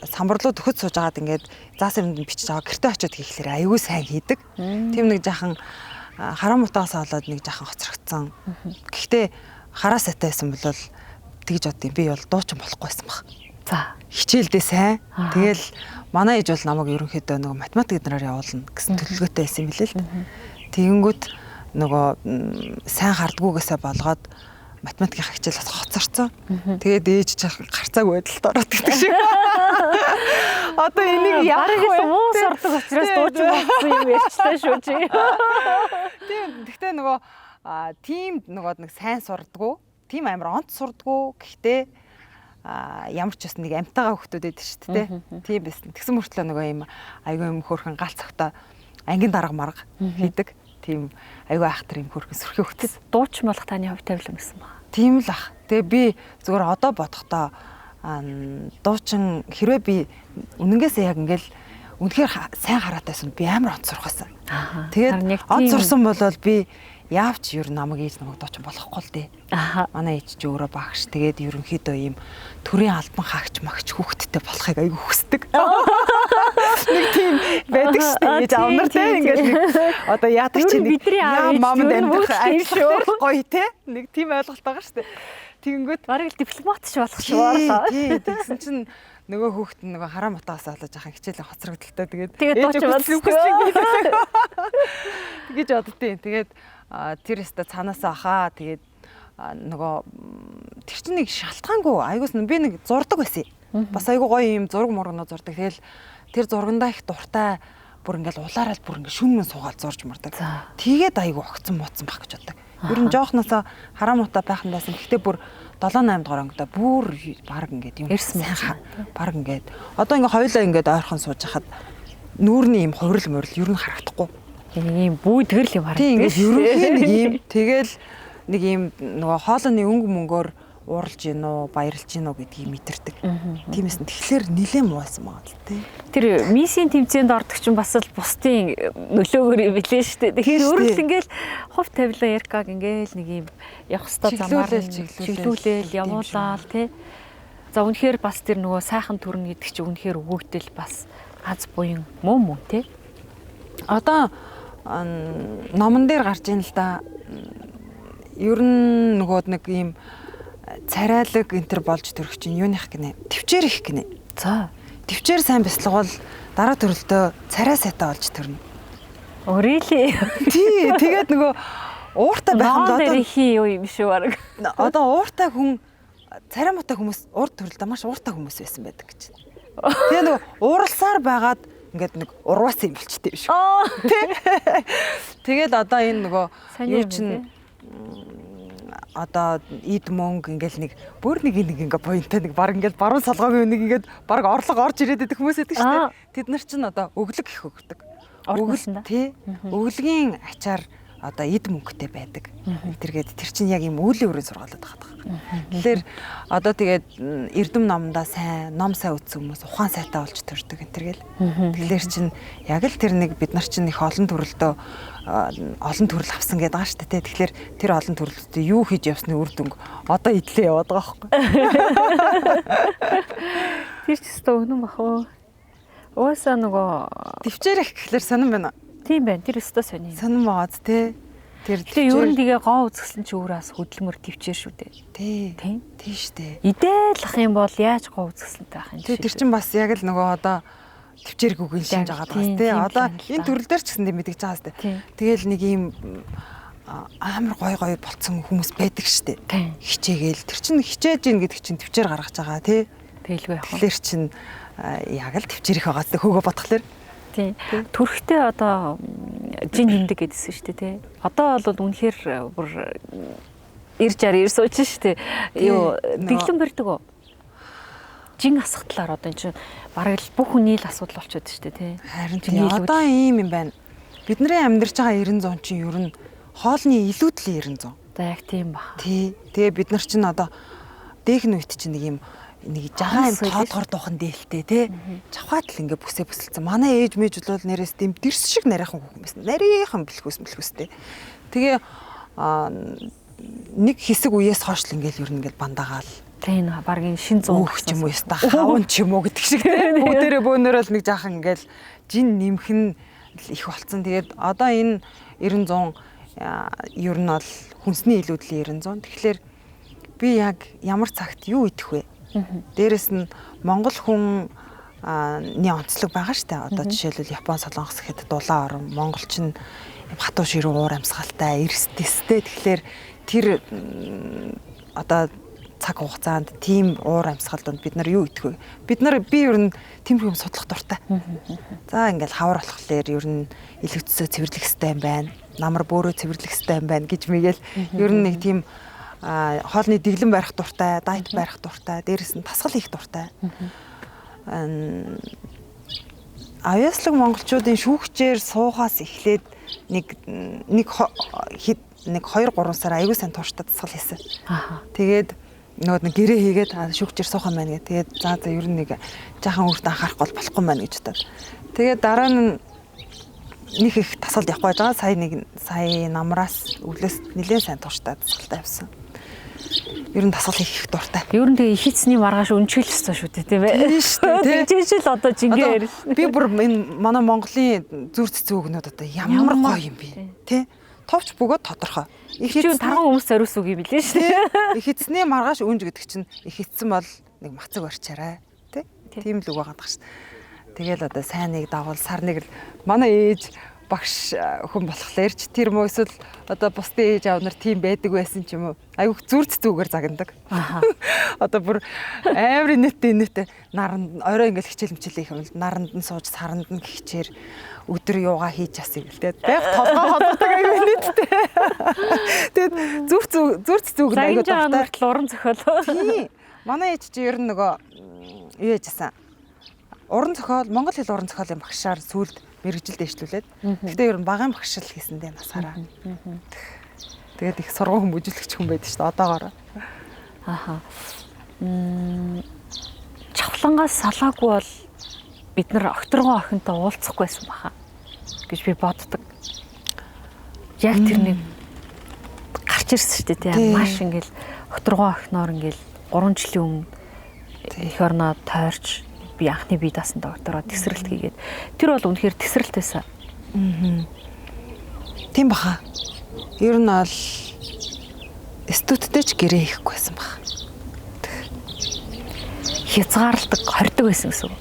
самбарлуу төхөд сууж агаад ингээд заасан юмд бичиж аваа гэртээ очиод хийхлээр аюу сайн хийдэг. Тийм нэг жаахан хараа мутаас болоод нэг жаахан хоцрогдсон. Гэхдээ хараа сайтай байсан бол тэгж боддیں۔ Би бол дуучин болохгүй байсан баг. За хичээлдээ сайн. Тэгэл манай ээж бол намайг ерөнхийдөө нөгөө математик эднээр явуулна гэсэн төлөвлөгөөтэй байсан юм билээ л. Тэгэнгүүт нөгөө сайн хардгуугаасаа болгоод математикийн хичээлээс хоцорсон. Тэгээд ээж жаахан гарцаагүй байдалд ороод гэдэг шиг. Одоо энийг яах вэ? Муу сурдаг учраас дуучин болсон юм ярьчлаа шүү чи. Тийм. Гэхдээ нөгөө тийм нөгөө нэг сайн сурдгуу, тийм амар онц сурдгуу. Гэхдээ ямар ч бас нэг амтайгаа хөвгтүүд байдаг шүү дээ. Тийм байсан. Тэгсэн мөртлөө нөгөө юм айгүй юм хөөрхөн галц цогтой ангийн дарга марга хийдэг. Тийм айгүй айхтар юм хөөрхөн сүрхий хөвгтөд. Дуучин болох таны хувь тавилан байсан ба. Тийм л ах. Тэгээ би зүгээр одоо бодохдоо дуучин хэрвээ би үнэнгээсээ яг ингээл үнэхээр сайн хараатайсан би амар онц сурхасан. Тэгээд онц сурсан болол би яавч ер нь намайг ээж намайг дуучин болохгүй л дээ. Манай ээж ч өөрөө багш. Тэгээд ерөнхийдөө ийм төрийн албан хаагч магч хүүхэдтэй болохыг айгүй хүсдэг. Нэг тийм байдаг шүү дээ. Ээж авнар те ингээд нэг одоо яадаг чи нэг мамд амьдрах ажил гоё те. Нэг тийм ойлголт байгаа шүү дээ. Тэгэнгүүт бараг л дипломатч болох шүү барлаа. Тий, тэгсэн чинь нөгөө хүүхэд нь нөгөө хараа мутаасаа болоо жаахан хичээлийн хоцрогдолтой. Тэгээд дуучин болсон. Тэгэж боддیں۔ Тэгээд тэр өстө цаанаасаа ахаа. Тэгээд нөгөө тэр чинь нэг шалтгаангүй айгуус би нэг зурдаг байсан. Бас айгуу гоё юм зураг мургноо зурдаг. Тэгэл тэр зургандаа их дуртай бүр ингээл улаараад бүр ингээ шүнмэн суугаад зурж мурдаг. Тэгээд айгуу огцон моцсон баг гэж боддог. Ер нь жоохносоо хараа муутай байхан байсан. Гэхдээ бүр 7-8 дугаар ангида бүр баг ингээд юм сайн баг ингээд одоо ингээ хоёулаа ингээд ойрхон сууж хахад нүүрний юм хувирал морил ер нь харагдахгүй. Ийм бүйдгэр л юм харагддаг. Тийм ингээд ерөнхийн нэг юм тэгэл нэг юм нөгөө хоолойны өнгө мөнгөөр ууралж гин үү баярлж гин үү гэдгийг мэдэрдэг. Тиймээс нь тэгэхээр нилээн муусан байгаа л тий. Тэр миссийн тэмцээнд ордог чинь бас л бусдын нөлөөгөөр билээ шүү дээ. Тэгэхээр өөрөө л ингээл хувь тавилан яркаг ингээл нэг юм явах хэвээр замаар чиглүүлээл явуулаад тий. За үнэхээр бас тэр нөгөө сайхан төрн гэдэг чинь үнэхээр өгөөдөл бас аз буян мөн тий. Одоо номон дээр гарч ийн л да. Ер нь нөгөө нэг юм царайлаг энтер болж төрөх чинь юуных гинэ? Төвчээр их гинэ. За, төвчээр сайн бяцлагвал дараа төрөлдөө царай сайтай болж төрнө. Really? Тий, тэгээд нөгөө ууртай байх юм одоо хий юу юм шүү баг. Одоо ууртай хүн царай муутай хүмүүс урд төрөлдөө маш ууртай хүмүүс байсан байдаг гэж. Тэгээ нөгөө ууралсаар байгаад ингээд нэг урваасан юм болчтой юм шүү. Тэгээд одоо энэ нөгөө юу чинь одоо эд мөнгө ингээл нэг бүр нэг ингээ поинтаа нэг баг ингээл баруун салгаагийн нэг ингээд баг орлого орж ирээд идэх хүмүүс байдаг шүү дээ. Тэд нар чинь одоо өглөг их өгдөг. Өглөө тий. Өглөгийн ачаар одоо эд мөнгөтэй байдаг. Тэргээд тэр чинь яг юм үүлийн өрөө сургаалаад байгаа. Тэгэхээр одоо тэгээд эрдэм номдоо сайн ном сайн үтсэн хүмүүс ухаан сайтай болж төрдөг энэ тэргээл. Тэгэхээр чинь яг л тэр нэг бид нар чинь их олон төрөлдөө олон төрөл авсан гэдэг байгаа шүү дээ. Тэгэхээр тэр олон төрөлтөд юу хийж явсны үр дүнг одоо идлээ яваад байгаа байхгүй. Тэр ч өстө өгнөн бах уу. Уусаа нөгөө төвчээр их гэхлээр сонирн байна. Тийм байна. Тэр өстө сонир. Сонирн байгааз тий. Тэр ер нь тэгээ гоо үзэсгэлэн чи өөрөөс хөдөлмөр төвчээр шүү дээ. Тий. Тийм шүү дээ. Идээлах юм бол яаж гоо үзэсгэлэнтэй байх юм чи. Тэр чин бас яг л нөгөө одоо төвчээрг үгүй шинж байгаа бас тий. Одоо энэ төрөл дээр ч гэсэн мэдгэж байгаа сте. Тэгэл нэг юм амар гой болцсон хүмүүс байдаг штэ. Хичээгээл тэр чин хичээж гин гэдэг чин төвчээр гаргаж байгаа тий. Тэгэлгүй яах вэ? Тэгэхээр чин яг л төвчээр их байгаа сте хөөгөө бодглохлоор. Тий. Төрхтэй одоо жин хэмдэг гэдсэн шүү дээ тий. Одоо бол үнэхээр бүр 90-60 сууж шүү дээ. Юу дэглэн барьдаг уу? Жин асахтлаар одоо энэ чинь бараг л бүх хүний л асуудал болчиход шүү дээ тий. Харин тийм одоо ийм юм байна. Бидний амьдарч байгаа 90 100 чинь ер нь хоолны илүүдлийн 90 100. За яг тийм баха. Тий. Тэгээ бид нар чинь одоо дээхэн үед чинь нэг жагаан юм тоодгор дуухан дээлтэй тий. Чавхаад л ингээ бүсээ бүсэлцэн. Манай ээж мэж бол нэрээс тийм дэрс шиг нарийнхан хүүхэн байсан. Нарийнхан бэлхүүстэй. Тэгээ нэг хэсэг үеэс хойш л ингээл ер нь ингээл бандаагаал. Тийм багын шин зүүн ч юм уу яста хаван ч юм уу гэдэг шиг тийм бүгдээрээ бөөнөрөө л нэг жаахан ингээл жин нэмхэн их болцсон. Тэгээд одоо энэ 900 ер нь бол хүнсний илүүдлийн 900. Тэгэхээр би яг ямар цагт юу идэх вэ? Дээрэс нь Монгол хүн онцлог байгаа штэ. Одоо жишээлбэл Япон, Солонгос гэхэд дулаан орн, монголч нь хатуу ширүү уур амьсгалтай, эрсдэстэй. Тэгэхээр тэр одоо цаг хугацаанд тийм уур амьсгалд бид нар юу идэх вэ? Би ер нь тийм юм судлах дуртай. За ингээл хавар болохлээр ер нь илгэцсөө цэвэрлэх хэрэгтэй юм байна. Намар бөөрөө цэвэрлэх хэрэгтэй юм байна гэж мэгэл ер нь нэг тийм хоолны дэглэн барих дуртай, дайт барих дуртай, дээрэс нь тасгал хийх дуртай. Аюулслаг монголчуудын шүүгчээр суугаас эхлээд нэг 2-3 сар аягүй сайн тууштай тасгал хийсэн. Тэгээд нөгөө нэг гэрээ хийгээд шүүгчээр суухан байна гэ. Тэгээд за ер нь нэг жаахан өөртөө анхаарахгүй болохгүй байна гэж бодоод. Тэгээд дараа нь нэг их тасгалд явахгүй байгаа. Сая намраас өглөөс нэлээд сайн тууштай тасгалтай явсан. Ер нь тасгал хийх дуртай. Ер нь тэгээ ихийцний маргааш өнчгөл өссөн шүү дээ тийм ээ. Тийм шүү дээ. Жижиг л одоо жингээр. Би бүр энэ манай Монголын зүр цэцүүгнүүд одоо ямар гоё юм бэ? Тэ? Товч бөгөөд тодорхой. Их эцэн тархан хүмүүс зориулсан үг юм билээ шүү дээ. Их эцний маргааш өнж гэдэг чинь их эцэн бол нэг мацаг барьчаарай. Тэ? Тийм л үг байгаа даа шүү. Тэгэл одоо сайныг дагуул сарныг л манай ээж багш хүн болохоор ч тэр мөн эсвэл одоо бусдын ээж аав нар тийм байдаг байсан ч юм уу. Айгүйх зүрц зүгээр загнадаг. Одоо бүр амар нэттэй наранд орой ингээл хичээл мчээлээ их юм л наранд нь сууж саранд нь хичээр өдөр юугаа хийж асыг л тэгээд байг толгой холбодог айгүй нэттэй. Тэгээд зүрц зүг айгүй дуртай уран зохиол. Тийм. Манай ээж чи ер нь нөгөө юу яжсан. Уран зохиол, Монгол хэл уран зохиолын багшаар сүүлд мэрэгжил дэвшлүүлээд. Гэхдээ ер нь багын багшил хийсэндээ насаараа. Тэгээд их сургууль хүмүүжүүлэгч хүн байдаг шүү дээ одоогоор. Чавлангаас салаагүй бол бид нар окторгоо охинтой уулзахгүй байсан баха гэж би боддог. Яг тэр нэг гарч ирсэн шүү дээ тийм маш ингээл окторгоо охиноор ингээл 3 жилийн өмнө эх орноо тойрч би анхны бие даасан доктороо тесрэлт хийгээд тэр бол үнэхээр тесрэлт байсан. Тийм баха. Ер нь бол студенттэй ч гэрээ хийхгүй байсан баха. Хязгаарладаг, хордог байсан гэсэн үг.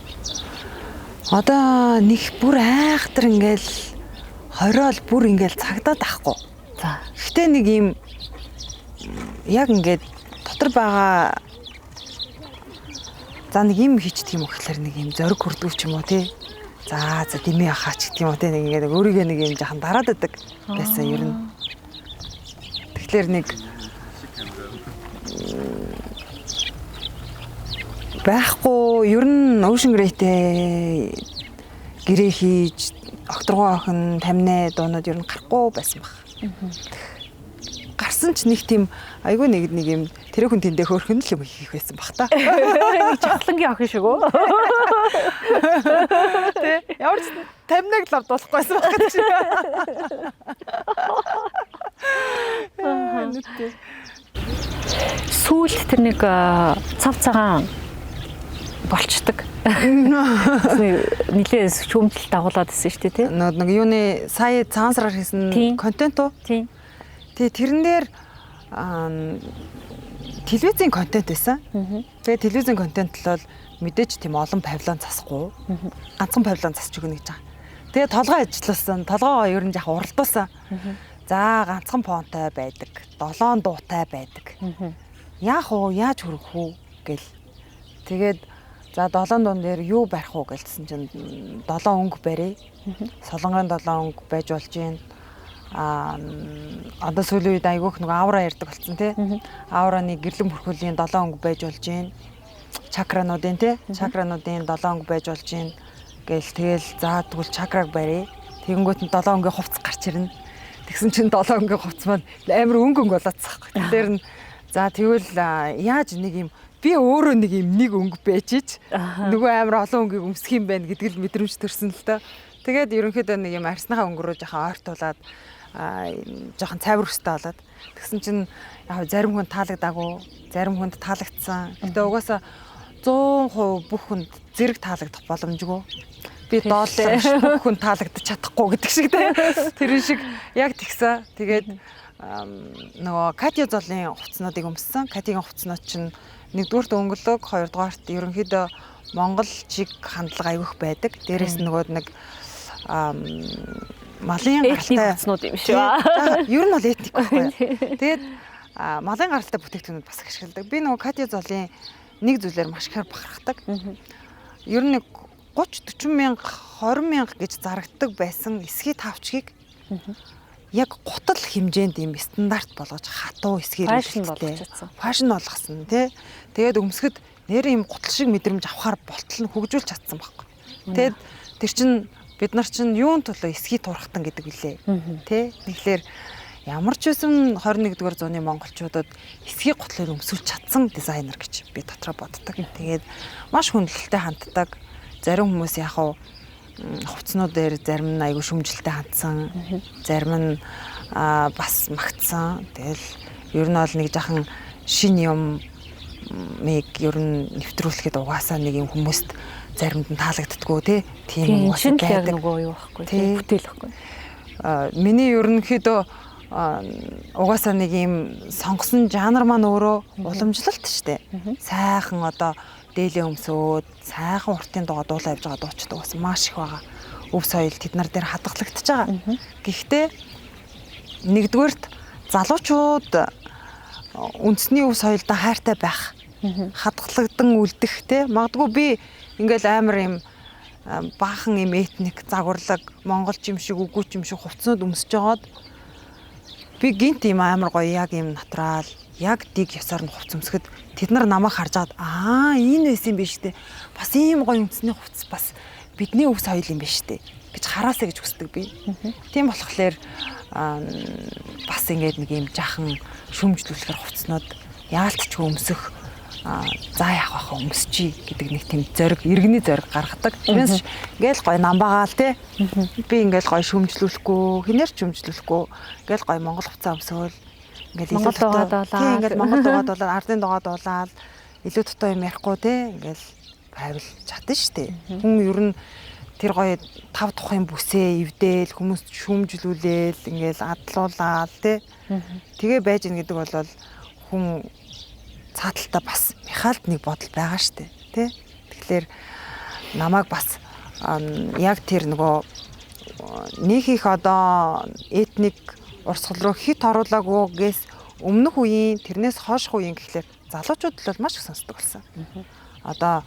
Одоо нэг бүр айхтар ингээл хориол бүр ингээл цагдаад ахгүй. За. Гэхдээ нэг юм яг ингээд дотор байгаа за нэг юм хийчих юм гэхэлэр нэг юм зориг хүрдгүү ч юм уу тий. За дэмий ахаач гэх юм уу тий нэг ингээд өөрийгөө нэг юм жахан дараад байдаг гэсэн ер нь. Тэгэхээр нэг байхгүй ер нь Ocean Grey-тэй гэрээ хийж окторгоо охин таминаа дуунууд ер нь гарахгүй байсан баг. Гарсан ч нэг тийм айгүй нэг юм тэр хүн тэндээ хөөрхөн л юм хийх байсан баг та. Чавлангийн охин шиг үү? Тэ ямар ч таминаг л авдуулахгүйсэн баг гэдэг шиг. Сүүлд тэр нэг цав цагаан болчдөг. Нилээ шүүмжлэлт дагуулад байсан шүү дээ тий. Нэг юуны сая цаансраар хийсэн контент уу? Тийм. Тэгээ тэрэн дээр телевизийн контент байсан. Тэгээ телевизийн контент бол мэдээж тийм олон павильон засахгүй. Ганцхан павильон засч өгнө гэж байгаа. Тэгээ толгой ажилласан. Толгойгоо ер нь яг уралдуулсан. За ганцхан фонтой байдаг. 7 дуутай байдаг. Яах уу? Яаж хөрөх үү гэл. Тэгээд за 7 дуун дээр юу барих уу гэлсэн чинь 7 өнгө барья. Солонгын 7 өнгө байж болж байна. Одоо сүүлийн үед айгүйх нэг аура ярьдаг болсон тий. Аураны гэрлэн бүрхүүлийн 7 өнгө байж болж байна. Чакрануудын тий. Чакрануудын 7 өнгө байж болж байна. Тэгэл за тэгвэл чакраг барья. Тэгэнгүүт нь 7 өнгийн хувцас гарч ирнэ. Тэгсэн чинь 7 өнгийн хувцас маань амар өнгө болоодсахгүй. Тэгэхээр нь за тэгвэл яаж нэг юм би өөрөө нэг өнгө бэжиж нөгөө амар олон өнгийг өмсөх юм байна гэдэг л мэдрэмж төрсөн л доо. Тэгээд ерөнхийдөө нэг юм арсныхаа өнгө рүү жоохон ойртуулаад жоохон цайвар өстэй болоод тэгсэн чинь яг зарим хүн таалагдаагүй, зарим хүнд таалагдсан. Гэтэ угаасаа 100% бүх хүнд зэрэг таалагдах боломжгүй. Би доллар бүх хүн таалагдаж чадахгүй гэдэг шиг тэр шиг яг тэгсэн. Тэгээд нөгөө Катя золын хувцснуудыг өмссөн. Катигийн хувцснууд чинь нэгдүгürt өнгөлөг, хоёрдугаарт ерөнхийдөө монголчиг хандлага аявих байдаг. Дээрээс нөгөө нэг малын гаралтай хувцснууд юм шүү. Ер нь бол этник байхгүй. Тэгээд малын гаралтай бүтээгдэхүүнүүд бас ашигладаг. Би нөгөө Катя золын нэг зүйлээр маш ихээр бахархдаг. Ер нь 30-40 мянга 20 мянга гэж зарагддаг байсан эсхий тавчгийг яг гутал хэмжээнд юм стандарт болгож хатуу эсгээр фашн болгосон тий. Тэгээд өмсгөд нэр юм гутал шиг мэдрэмж авахар болтол нь хөгжүүлж чадсан байхгүй. Тэгээд тэр чин бид нар чин юун төлөө эсхий турхтан гэдэг үлээ тий. Тэгэхээр ямар ч байсан 21-р зууны монголчуудад эсхий гутлыг өмсүүлж чадсан дизайнер гэж би дотроо боддог. Тэгээд маш хүндлэлтэй ханддаг. Зарим хүмүүс яг хувцснууд дээр зарим нь айгүй шүмжлэлтэй хандсан, зарим нь бас магтсан. Тэгэл ер нь бол нэг жахан шин юмыг ер нь нэвтрүүлэхэд угаасаа нэг юм хүмүүст заримд нь таалагддаггүй тий. Тийм угаасаа байдаг нөгөө юу байхгүй тий. Бүтээл байхгүй. Миний ерөнхийдөө угаасаа нэг юм сонгосон жанр маань өөрөө уламжлалт штэ. Сайхан одоо дээлээ өмсөөд сайхан уртын дугаа дуулаа явж байгаа дуучдаг бас маш их байгаа. Өв соёл тэд нар дээр хадгалагдчихж байгаа. Гэхдээ нэгдүгээрт залуучууд үндэсний өв соёлдоо хайртай байх, хадгалагдан үлдэх те. Магадгүй би ингээл амар юм баахан юм этник загварлаг монголч юм шиг үгүй юм шиг хувцснууд өмсөж жагаад би гинт юм амар гоё яг юм натурал яг дэг ёсоор нь хувц өмсгöd тэд нар намайг харж агаад энэ байсан юм биш үү? Бас ийм гоё үндэсний хувцас бас бидний өв соёл юм биш үү гэж хараасаа гэж хүсдэг би. Тийм болохоор бас ингээд нэг юм жахан шүмжлүүлэхэр хувцснууд яалтчгүй өмсөх за яах вэ өмсчий гэдэг нэг тийм зориг, иргэний зориг гаргадаг. Тэрнээс ингээл гоё намбаагаал те. Би ингээл гоё шүмжлүүлэхгүй, хинээр ч шүмжлүүлэхгүй. Ингээл гоё монгол хувцас өмсөөл ингээл Монгол дугаад болоо. Ингээл монгол дугаад болоо, ардын дугаад болоод илүү дутуу юм ярихгүй те. Ингээл байвал чадна штэ. Хүн ер нь тэр гоё тав тухайн бүсээ эвдээл, хүмүүст шүмжлүүлээл, ингээл адлуулаад те. Тэгээ байж ин гэдэг бол хүн цааталтаа бас Михаилд нэг бодол байгаа штэ тий. Тэгэхээр намайг бас яг тэр нөгөө нэг их одоо этник урсгал руу хит оруулаагүйгээс өмнөх үеийн тэрнээс хойшх үеийн гэхлээр залуучууд бол маш их сонсдог болсон. Одоо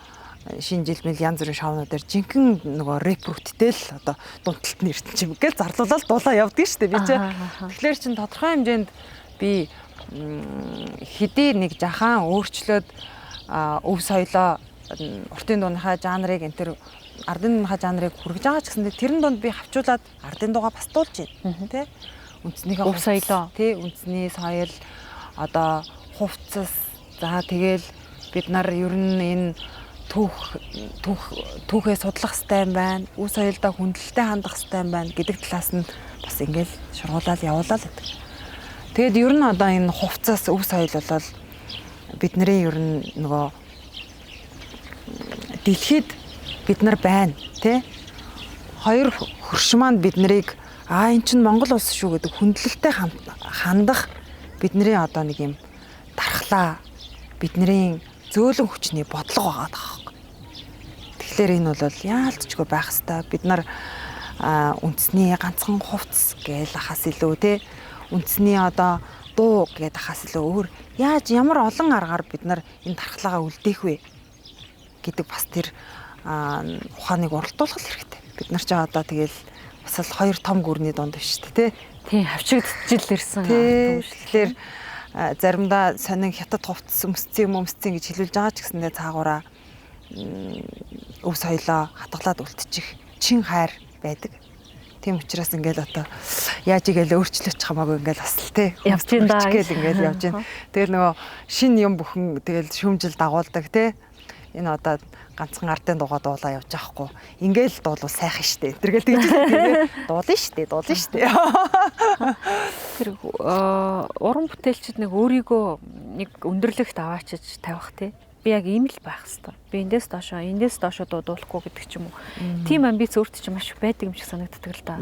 шинэ жил мэл янз бүрийн шоунуудаар жинхэнэ нөгөө рэп рүттэл одоо дунталт нэртэн чим гээл зарлуулаад дулаа явдаг штэ би чи. Тэгэхээр чин тодорхой хэмжээнд би хэдий нэг жахан өөрчлөөд өв соёлоо уртын дууныхаа жанрыг энэ төр ардын дууныхаа жанрыг хүргэж байгаа ч гэсэн тэрэн донд би хавчуулаад ардын дуугаа бас дуулж байна тий. Үндснийхээ өв соёлоо тий үндэсний соёл одоо хувцас за тэгэл бид нар ер нь энэ түүхээ судлах хэрэгтэй юм байна. Өв соёлдоо хүндлэлтэй хандах хэрэгтэй юм байна гэдэг талаас нь бас ингээл шургуулаад явуулаад байдаг. Тэгэд ер нь одоо энэ хувцас өв соёл бол бидний ер нь нөгөө дэлхийд бид нар байна тий. Хоёр хөрш маань бид нарыг энэ чинь Монгол улс шүү гэдэг хүндлэлтэй хандах бидний одоо нэг юм дархлаа бидний зөөлөн хүчний бодлого байгаа даа. Тэгэхээр энэ бол яалтчгүй байх хэвээр бид нар үндэсний ганцхан хувцас гээл ахаас илүү тий. Үндэсний одоо дуу гэдэг хас илүү өөр яаж ямар олон аргаар бид нар энэ дархлаагаа үлдээх вэ гэдэг бас тэр ухааныг уралдуулах хэрэгтэй. Бид нар ч одоо тэгэл бас л хоёр том гүрний дунд биш шүү дээ тий. Хавчигдчихл ирсэн. Тэгэхээр заримдаа сонин хятад хувцас өмсцэн гэж хэлүүлж байгаа ч гэсэндээ цаагаараа өв соёлоо хатгалаад үлдчих чин хайр байдаг. Тийм учраас ингээл одоо яаж игээл өөрчлөж хамаагүй ингээл бас л те Явж ин даа. гээл ингээл явж ин. Тэгэл нөгөө шин юм бүхэн тэгэл шүмжил дагуулдаг те. Энэ одоо ганцхан ардын дугаа дуулаа явж байхгүй. Ингээл дуулвал сайхан штэ. Тэргээл тэгж дуулна штэ. Тэр уран бүтээлчид нэг өөрийгөө нэг өндөрлөгт аваачиж тавих те. Би яг ийм л байх хэвээр. Би эндээс доошоо дуудуулахгүй гэдэг ч юм уу. Тим амбиц өөрт чинь маш их байдаг юм шиг санагддаг л да.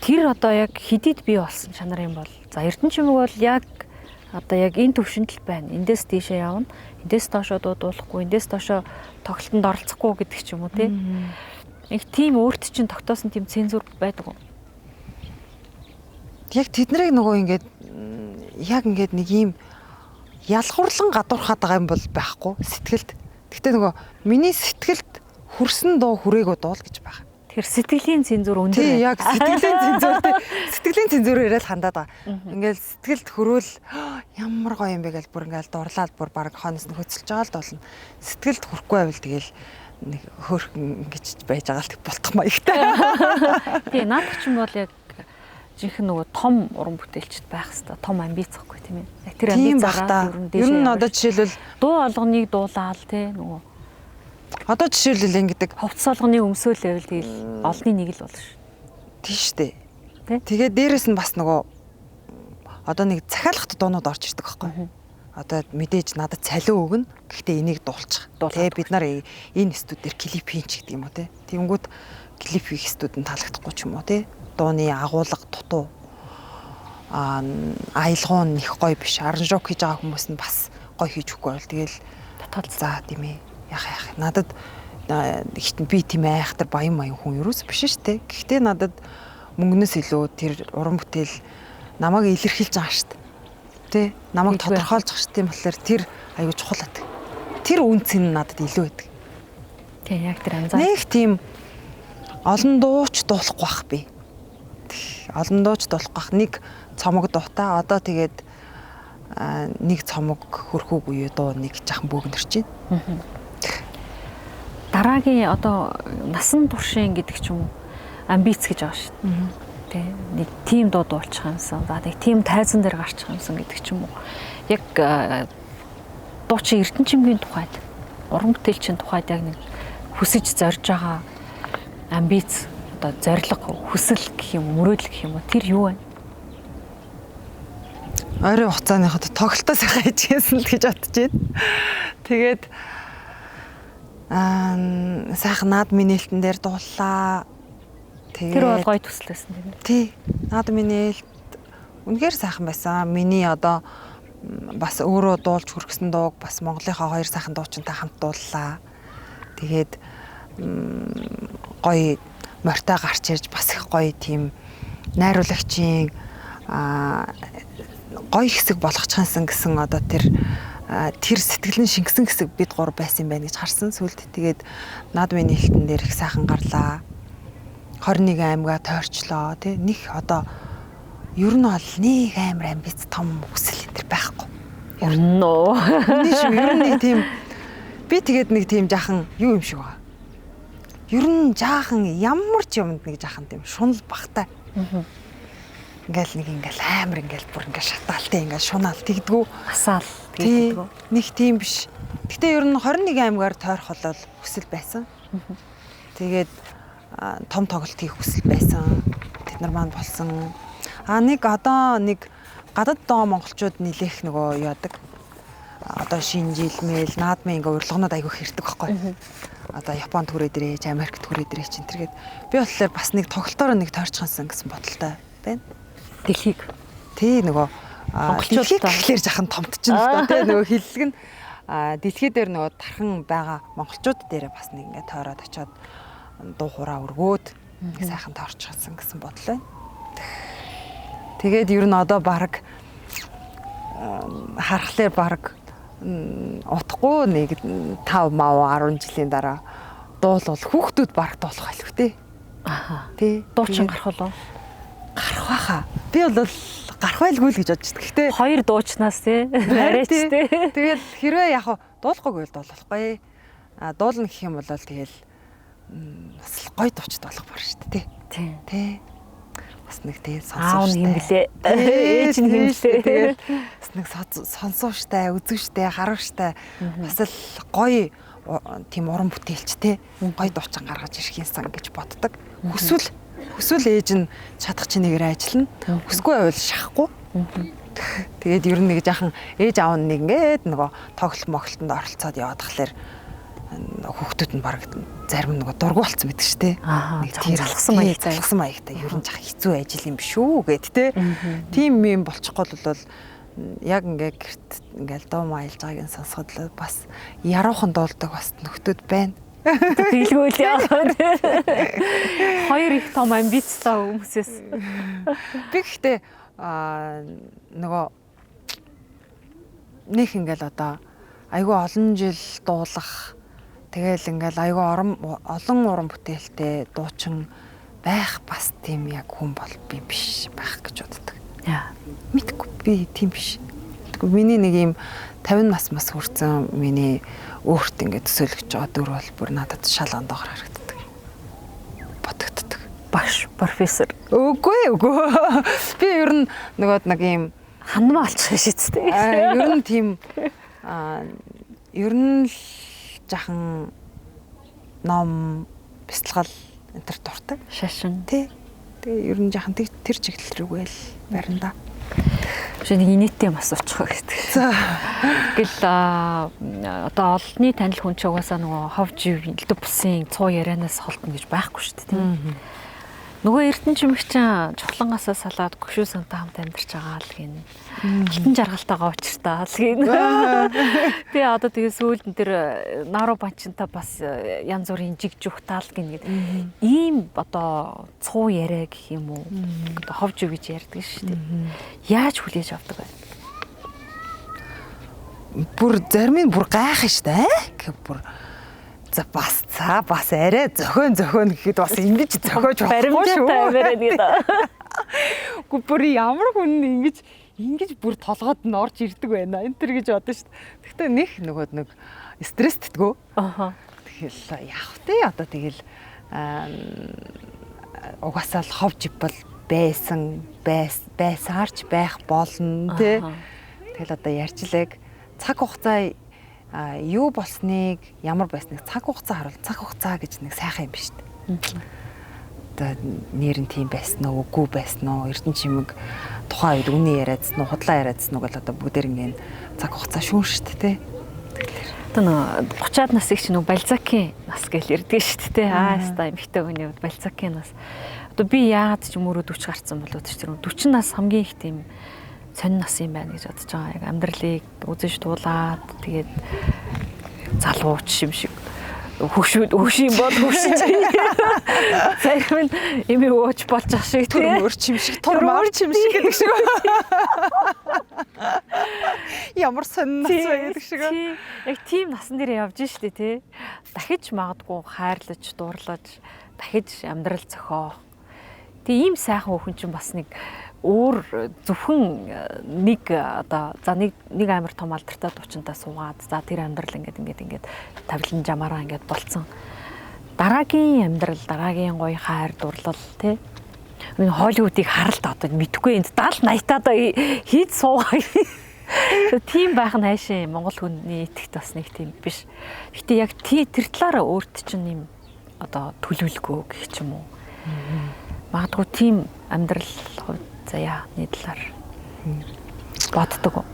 Тэр одоо яг хэдийд бий болсон чанар юм бол за Эрдэнэчимэг бол яг одоо яг энэ төвшөнд л байна. Эндээс тийшээ явна. Эндээс доошоо дуудуулахгүй, эндээс доошоо тоглолтод оролцохгүй гэдэг ч юм уу те. Их тим өөрт чинь тогтоосон тим цензур байдаг уу? Яг тэднийг нөгөө ингээд яг ингээд нэг юм ялгуурлан гадуурхаад байгаа юм бол байхгүй сэтгэлд. Гэхдээ нөгөө миний сэтгэлд хүрсэн дуу хүрээгүй дуул гэж байна. Тэр сэтгэлийн цензур өндөр байна. Тий, яг сэтгэлийн цензур тий. Сэтгэлийн цензурээр л хандаад байгаа. Ингээл сэтгэлд хөрөөл ямар гоё юм бэ гэж бүр ингээл дурлаад бүр баг хооноос нь хөцөлж байгаа л болно. Сэтгэлд хүрэхгүй байвал тэгэл нэг хөөрхөн ингэж байж байгаа л болтох маягтай. Тий, наадах ч юм бол яг жинхэнэ нөгөө том уран бүтээлчд байх хэвээр том амбиц гэхгүй тийм ээ. Яг тэр амбицаараа ер нь одоо жишээлбэл дуу алгоныг дуулаад тий нөгөө одоо жишээлбэл ингэдэг ховц солгоны өмсөөл байвал тэгэл олны нэг л болно шүү. Тий штэ. Тэгээд дээрэс нь бас нөгөө одоо нэг захиалгат дуунууд орж ирдэг байхгүй. Одоо мэдээж надад цалин өгнө. Гэхдээ энийг дуулчих. Тэ бид нар энэ студиэр клип хийн ч гэдэг юм уу те. Тэнгүүд клип хийх студид таалагдахгүй ч юм уу те. Дууны агуулга дутуу аялгуун их гоё биш. Аранжук хийж байгаа хүмүүс нь бас гоё хийж өгөхгүй бол тэгэл татал за тийм ээ. Яах надад ихтэн би тийм айхтар баян хүн юус биш шүү дээ. Гэхдээ надад мөнгнөөс илүү тэр уран бүтээл намайг илэрхийлж байгаа шүү дээ. Тэ намайг тодорхойлж байгаа шүү. Тийм болохоор тэр аюу чухал байдаг. Тэр үнц нь надад илүү байдаг. Тий яг тэр анзаа. Нэг тийм олон дууч дуулахгүй бах би. Олон дууч дуулахгүй нэг цомог дуутаа одоо тэгээд нэг цомог хөрхүүгүй дуу нэг жахан бөөгнөрч байна. Дараагийн одоо насан туршийн гэдэг ч юм уу амбиц гэж байгаа шүү дээ. Тэ нэг тим дуу дуулчих юмсан. За нэг тим тайзан дээр гарчих юмсан гэдэг ч юм уу. Яг дуучин Эрдэнэчимгийн тухайд уран бүтээлчийн тухайд яг нэг хүсэж зорж байгаа амбиц одоо зориг хүсэл гэх юм мөрөөдөл гэх юм уу тэр юу вэ? Ойрын хугацааныхад тоглолтоо сайхан хийжсэн л гэж бодож байна. Тэгээд сайхан наадмын нээлтэн дээр дууллаа. Тэр бол гоё төсөл байсан тийм үү? Тий. Наадмын нээлт үнэхээр сайхан байсан. Миний одоо бас өөрөө дуулж хүргэсэн дууг бас Монголынхаа хоёр сайхан дуучинтай хамт дууллаа. Тэгээд гоё морьтой гарч ирж бас их гоё тийм найруулагчийн гоё хэсэг болгочихсан гэсэн одоо тэр сэтгэлийн шингэсэн хэсэг бид гур байсан байх гэж харсан. Сүлд тэгээд наадмын нээлтэн дээр их сайхан гарлаа. 21 аймгаа тойрчлоо тий. Них одоо ер нь бол нэг амар амбиц том хүсэл энэ байхгүй. Ер нь нөө. Ер нь тийм би тэгээд нэг тийм жаахан юу юм шиг байгаа. Ер нь жаахан ямар ч юмд нэг жаахан тийм шунал багтай. Ингээл нэг ингээл амар ингээл бүр ингээл шатаалтай ингээл шунаал тэгдгүү асаал тэгдгүү. Нэг тийм биш. Гэтэ ер нь 21 аймгаар тойрох бол хүсэл байсан. Тэгээд том тоглолт хийх хүсэл байсан. Тэд нар маань болсон. Нэг одоо нэг гадаад доо монголчууд нилээх нөгөө яадаг. Одоо шинэ жил мэйл наадмын ингээ урилганууд айгүй хэрдэг байхгүй. Одоо Японд хүрээд ирээч, Америкт хүрээд ирээч энэ төргээд би болохоор бас нэг тоглолтоор нэг тойрчихсан гэсэн бодолтой байна. Дэлхийг. Тий нөгөө монголчууд тэгэхээр жахан томтчихно л доо тий нөгөө хиллэг нь дэлхий дээр нөгөө тархан байгаа монголчууд дээр бас нэг ингээ тойроод очиод дуу хураа өргөөд нэг сайхан тойрчихсан гэсэн бодол байна. Тэгээд ер нь одоо баг харахлаар баг утахгүй нэг 5 мав 10 жилийн дараа дуулвал хүүхдүүд баг дуулах байлгүй те. Аха. Тий. Дуучин гарах болов? Гарах байхаа. Би бол гарах байлгүй л гэж бодож байна. Гэхдээ хоёр дуучнаас те. Арайч те. Тэгээд хэрвээ яг дуулахгүйг л дуулахгүй. Дуулна гэх юм бол тэгэл бас гоё дуучид болох бар шүү дээ. Тий. Тий. бас нэг тэгээд аав сонсооштай. нь юм блэ. Ээж нь юм блэ. Тэгээд бас нэг сонсооштай, үзүүштэй, харууштай бас л гоё тийм уран бүтээлчтэй гоё дуучин гаргаж ирэх юмсан гэж боддог. Хүсвэл ээж нь чадах чинээгээр ажиллана. Хүсгүй байвал шахахгүй. Тэгээд ер нь нэг жаахан ээж аав нь нэг ингээд нөгөө тоглолт моглолтонд оролцоод яваад тахлаар хүүхдүүд нь баг зарим нөгөө дургу болцсон байдаг шүү дээ. Нэг тийм залхсан маягтай ер нь жах хэцүү ажил юм биш үү гэд тэ. Тийм юм болчихгүй бол яг ингээд гэрт ингээд дуу маялж байгааг нь сонсоход л бас яруухан дуулдаг бас нөхдүүд байна. Тэглгүй л яагаад. Хоёр их том амбицтай хүмүүсээс. Би гэхдээ нөгөө нэг ингээл одоо айгүй олон жил дуулах тэгэл ингээл айгүй олон уран бүтээлтэй дуучин байх бас тийм яг хүн бол би биш байх гэж боддог. Яа. Мэдгүй би тийм биш. Тэгвэл миний нэг юм 50 нас хүрсэн миний өөрт ингээд төсөөлөгч байгаа дүр бол бүр надад шал ондоогоор харагддаг. Бодогддог. Багш, профессор. Үгүй. Би ер нь нөгөө нэг юм ханамаа олчих шийдтэй. Ер нь тийм ер нь л жахан ном бяцлал энэ төр дуртай. Шашин. Тий. Тэгээ ер нь жахан тэр чиглэл рүүгээ л барина да. Шинэ инээдтэй юм асуучих гэдэг. Тэгэл одоо олонний танил хүн ч угаасаа нөгөө хов жив элдв бусын цуу ярианаас холдно гэж байхгүй шүү дээ тийм. Нөгөө эрдэнэ чимэгчин чухлангаасаа салаад гүшүү сантаа хамт амьдарч байгаа л гин. Алтан жаргалтайгаа учиртаа л гин. Би одоо тэгээ сүүлд энэ тэр наруу банчинта бас янз бүрийн жигжүүх таал гин гэдэг. Ийм одоо цуу яриа гэх юм уу? Одоо хов жив гэж ярьдаг шүү дээ. Яаж хүлээж авдаг вэ? Бүр зарим нь бүр гайхах штэ. Гэх бүр за бас арай зөхөн гэхэд бас ингэж зөхөөж байхгүй шүү. Баримттай гэдэг. Гү бүр ямар хүн ингэж бүр толгойд нь орж ирдэг байна. Энэ төр гэж бодсон шүү. Гэхдээ нэг стресс тэтгүү. Тэгэл яах вэ? Одоо тэгэл угаасаа л хов жив бол байсаарч байх болно тий. Тэгэл одоо ярьчлаг цаг хугацаа юу болсныг ямар байсныг цаг хугацаа харуул. Цаг хугацаа гэж нэг сайхан юм биш үү? Одоо нэр нь тийм байсан уу, үгүй байсан уу? Эрдэнэ чимэг тухайн үед үний яриадсан уу, худлаа яриадсан уу гэл одоо бүгдээр ингэ цаг хугацаа шүүн шүү дээ. Одоо 30-аад насыг чинь Бальзакийн нас гэж ярьдаг шүү дээ. Хаста эмхтэй хүний үед Бальзакийн нас. Одоо би яагаад ч юм өөрөө 40 гарсан болоод ч тэр 40 нас хамгийн их тийм сонин нас юм байна гэж бодож байгаа. Яг амьдралыг үзэж дуулаад тэгээд залууч юм шиг хөшин бол хөшиж. Зарим нь эми ууч болж ах шиг тийм өрч юм шиг турмаарч юм шиг гэдэг шиг. Ямар сонин нас вэ гэдэг шиг. Яг тийм насан дээр явж штэ тий. Дахиж магадгүй хайрлаж, дуурлаж, дахиж амьдрал зохиох. Тэгээ ийм сайхан хүн чинь бас нэг өөр зөвхөн нэг одоо за нэг амар том алдартай дуучинтаа суугаад за тэр амьдрал ингээд тавилан жамаараа ингээд болцсон. Дараагийн амьдрал, дараагийн гоё хайр дурлал тий. Энэ Холливуудыг харалт одоо мэдхгүй энд 70 80-таад хийж суугаа. Тийм байх нь хайшаа Монгол хүний итгэт бас нэг тийм биш. Гэтэ яг тэр талаараа өөрт чинь юм одоо төлөвлөгөө гэх юм уу. Магадгүй тийм амьдрал хувьд заяа нийтлэр боддог.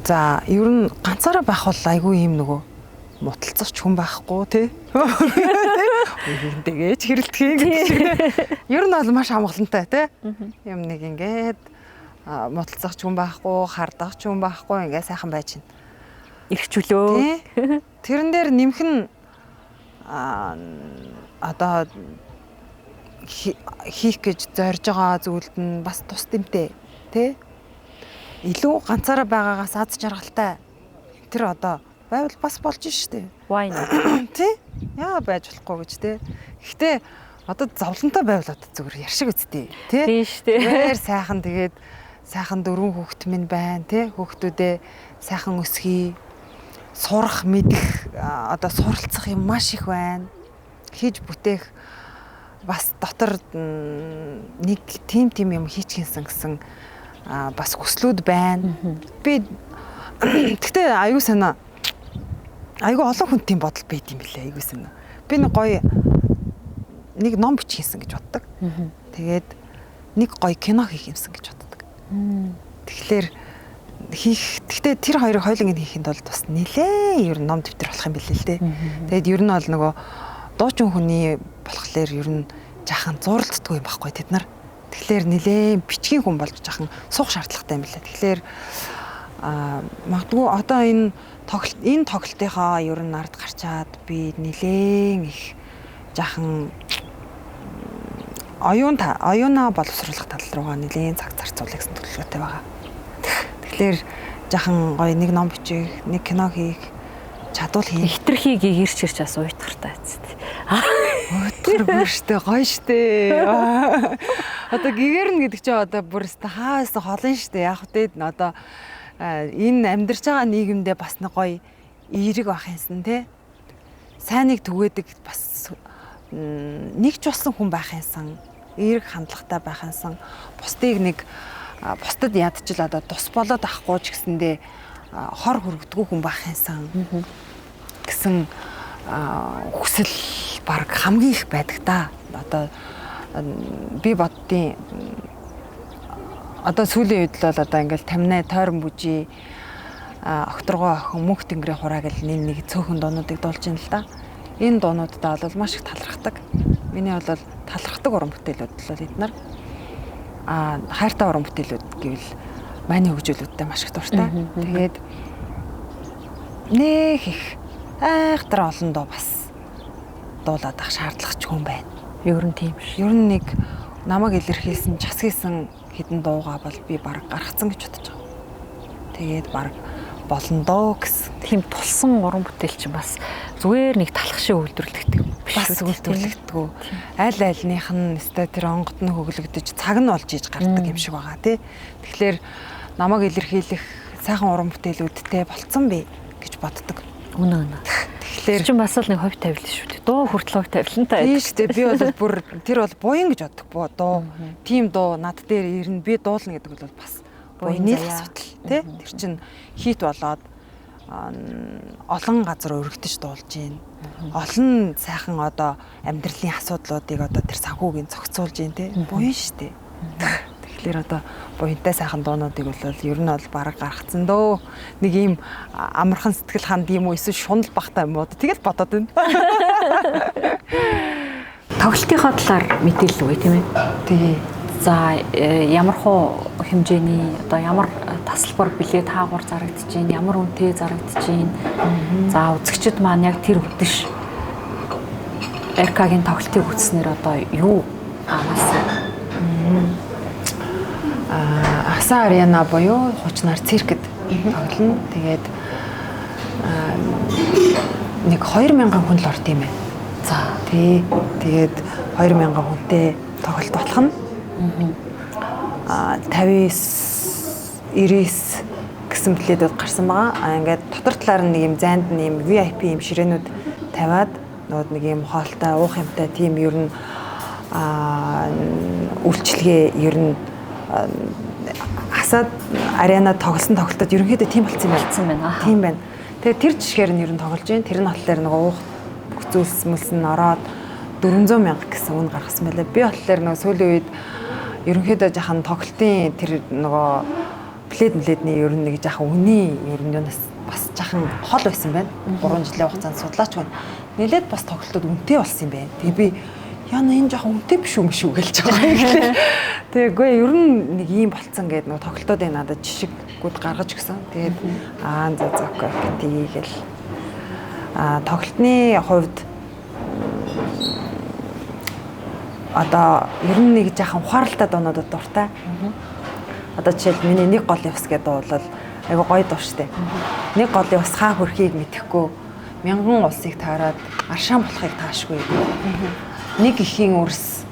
За ер нь ганцаараа байх бол айгүй юм нөгөө муталцах хүн байхгүй тий. Тэгээж хэрэлдэхийг гэдэг. Ер нь бол маш амгалантай тий. Юм нэг ингээд муталцах хүн байхгүй, хардах хүн байхгүй ингээд сайхан байж байна. Их чөлөө. Тэрэн дээр нэмэх нь одоо хийх гэж зорж байгаа зүйлд нь бас тус дэмтэй тий. Илүү ганцаараа байгаагаас аз жаргалтай тэр одоо байвал бас болж штэ. Why not? Тий? Яа байж болохгүй гэж тий. Гэхдээ одоо зовлонтой байвал одоо зүгээр яршиг үсттэй тий. Тий штэ. Зүгээр сайхан тэгээд сайхан дөрвөн хүүхэд минь байна тий. Хүүхдүүдээ сайхан өсгий. Сурах, мэдэх одоо суралцах юм маш их байна. Хийж бүтээх бас дотор нэг тим юм хийчихсэн гэсэн бас хүслүүд байна. Би тэгтээ аюу санаа айгу олон хүн тийм бодол байд юм билээ. Айгу санаа. Би нэг гоё нэг ном бичихсэн гэж боддог. Тэгээд нэг гоё кино хийх юмсан гэж боддог. Тэгэхээр гэхдээ тэр хоёрыг хоёуланг хийхэд бол бас нэлээ ер нь ном дэвтэр болох юм билээ л дээ. Тэгээд ер нь бол нөгөө дуучин хүний болохоор ер нь жаахан зуралддаггүй юм байхгүй тэд нар. Тэгэхээр нэлээ бичгийн хүн болж жаахан суух шаардлагатай юм билээ. Тэгэхээр магадгүй одоо энэ тоглолтынхаа ер нь ард гарчаад би нэлээ их жаахан оюунаа боловсруулах тал руугаа нэлээд цаг зарцуулах гэсэн төлөвлөгөөтэй байгаа. Тэгэхээр жаахан гоё нэг ном бичих, нэг кино хийх, чадвал хийх. Хитрхийг ирч ирч бас уйтгартай зү. Өтөр штэ гоё штэ. Одоо гэгэрнэ гэдэг чинь одоо бүр өстө хаас холон штэ. Яг үтээд одоо энэ амьдарч байгаа нийгэмдээ бас нэг гоё эерэг байх юмсан те. Сайныг түгээдэг бас нэг ч болсон хүн байх юмсан. Эерэг хандлагатай байх юмсан. Бусдад ядчил одоо тус болоод авахгүй ч гэсэндээ хор хөргдгүү хүн байх юмсан гэсэн хүсэл баг хамгийн их байдаг да. Одоо би боддیں۔ Одоо сүүлийн үед л одоо ингээл таминаа тойрон бүжи окторгоо охин мөнх тэнгэрийн хураа гэл нэг цөөхөн дуунуудыг дуулж ин л да. Энэ дуунуудаа бол маш их талархдаг. Миний бол талархдаг уран бүтээлүүд л бол эднэр хайртай уран бүтээлүүд гэвэл маний хөгжүүлүүдтэй маш их дуртай. Тэгээд нэг их айхтар олон доо бас дуулаад ах шаардлагач хүн байна. Ер нь тийм ш. Ер нь нэг намайг илэрхийлсэн, час хийсэн хідэн дуугаа бол би баг гаргацсан гэж бодож байгаа. Тэгээд баг болно доо гэсэн. Тийм тулсан уран бүтээл чинь бас зүгээр нэг талах шиг үйлдвэрлэгдэг биш бас үйлдвэрлэгдэггүй. Аль альных нь өстой тэр онгод нь хөглөгдөж цаг нь болж иж гардаг юм шиг байгаа тий. Тэгэхээр намайг илэрхийлэх сайхан уран бүтээлүүдтэй болцсон би гэж боддог. Үнэ. Тэгэхээр чинь бас л нэг хувь тавилан шүү дээ. Дуу хүртэл хувь тавилантай байдаг. Тийм шүү дээ. Би бол бүр тэр бол буян гэж боддог. Дуу. Тим дуу над дээр ирнэ би дуулна гэдэг бол бас буяны асуудал тий. Тэр чинь хийт болоод олон газар өргөдөж дуулж гин. Олон сайхан одоо амьдралын асуудлуудыг одоо тэр санхүүгийн зохицуулж гин тий. Буян шүү дээ. Тэгэхээр одоо буянтай сайхан дуунуудыг бол ер нь бол бараг гаргацсан дөө. Нэг ийм амархан сэтгэл ханд юм уу эсвэл шунал багтай юм уу тэгэл бодоод байна. Тоглолтынхаа талаар мэдээлэл өгье тийм ээ. Тэгээ. За ямар хуу хэмжээний одоо ямар тасалбар билет хаагур зарагдаж байна, ямар үнэтэй зарагдаж байна. За үзэгчид маань яг тэр үдэш РК-гийн тоглолтыг үзснээр одоо юу амаасан? Аса арена буюу хуучнаар циркэд тоглоно. Тэгээд нэг 2000 хүн л орд юм байна. За тий. Тэгээд 2000 хүнтэй тоглолт болох нь 50-99 гэсэн билетүүд гарсан байгаа. Ингээд дотор талаар нэг юм зайд нэг юм VIP юм ширээнүүд тавиад нөгөө нэг юм хоолтой уух юмтай тийм ер нь үйлчлэгээ ер нь асаад арена тоглосон тоглолтод ерөнхийдөө тийм болцсон байна. Тийм байна. Тэгээ тэр жишгээр нь ер нь тоглож байна. Тэр нь болохоор нөгөө уух бүх зүйлс мэлсэн ороод 400,000 гэсэн үн гаргасан байлаа. Би болохоор нөгөө сүүлийн үед ерөнхийдөө жахан тоглолтын тэр нөгөө пледний ер нь нэг жахан үний ер нь юунаас бас жахан хол байсан байна. 3 жилийн хугацаанд судлаач байна. Нэлээд бас тоглолтод үнэтэй болсон юм байна. Тэгээ би яна энэ жоохон үнэтэй биш юм шүү гэлж байгаа юм гэлээ. Тэгэхгүй ер нь нэг юм болцсон гэдэг нэг тоглолтуудыг надад жишгүүд гаргаж өгсөн. Тэгээд за окей гэдгийг л тоглолтны хувьд одоо ер нь нэг жоохон ухаарлалтай дуунуудад дуртай. Одоо жишээл миний нэг голын ус гэдэг дуу бол айгу гоё дуу штэ. Нэг голын ус хаа хөрхийг мэдэхгүй мянган улсыг таарад аршаан болохыг таашгүй. Нэг ихийн үрс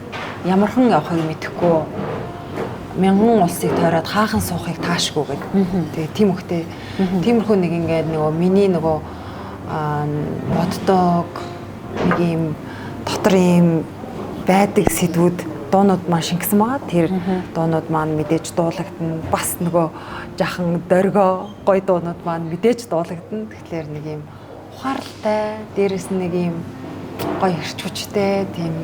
ямархан явахыг мэдэхгүй мянган улсыг тойроод хаахан суухыг таашгүй гэдэг. Тэгээ тийм хөхтэй тиймэрхүү нэг ингээд нөгөө миний нөгөө боддог нэг юм дотор юм байдаг сэдвүүд дуунууд маань шингэсэн байгаа. Тэр дуунууд маань мэдээж дуулагдана. Бас нөгөө жахан дөргөө гой дуунууд маань мэдээж дуулагдана. Тэгэхээр нэг юм ухаарлалтай, дээрэс нь нэг юм гой хэрч хүчтэй, тийм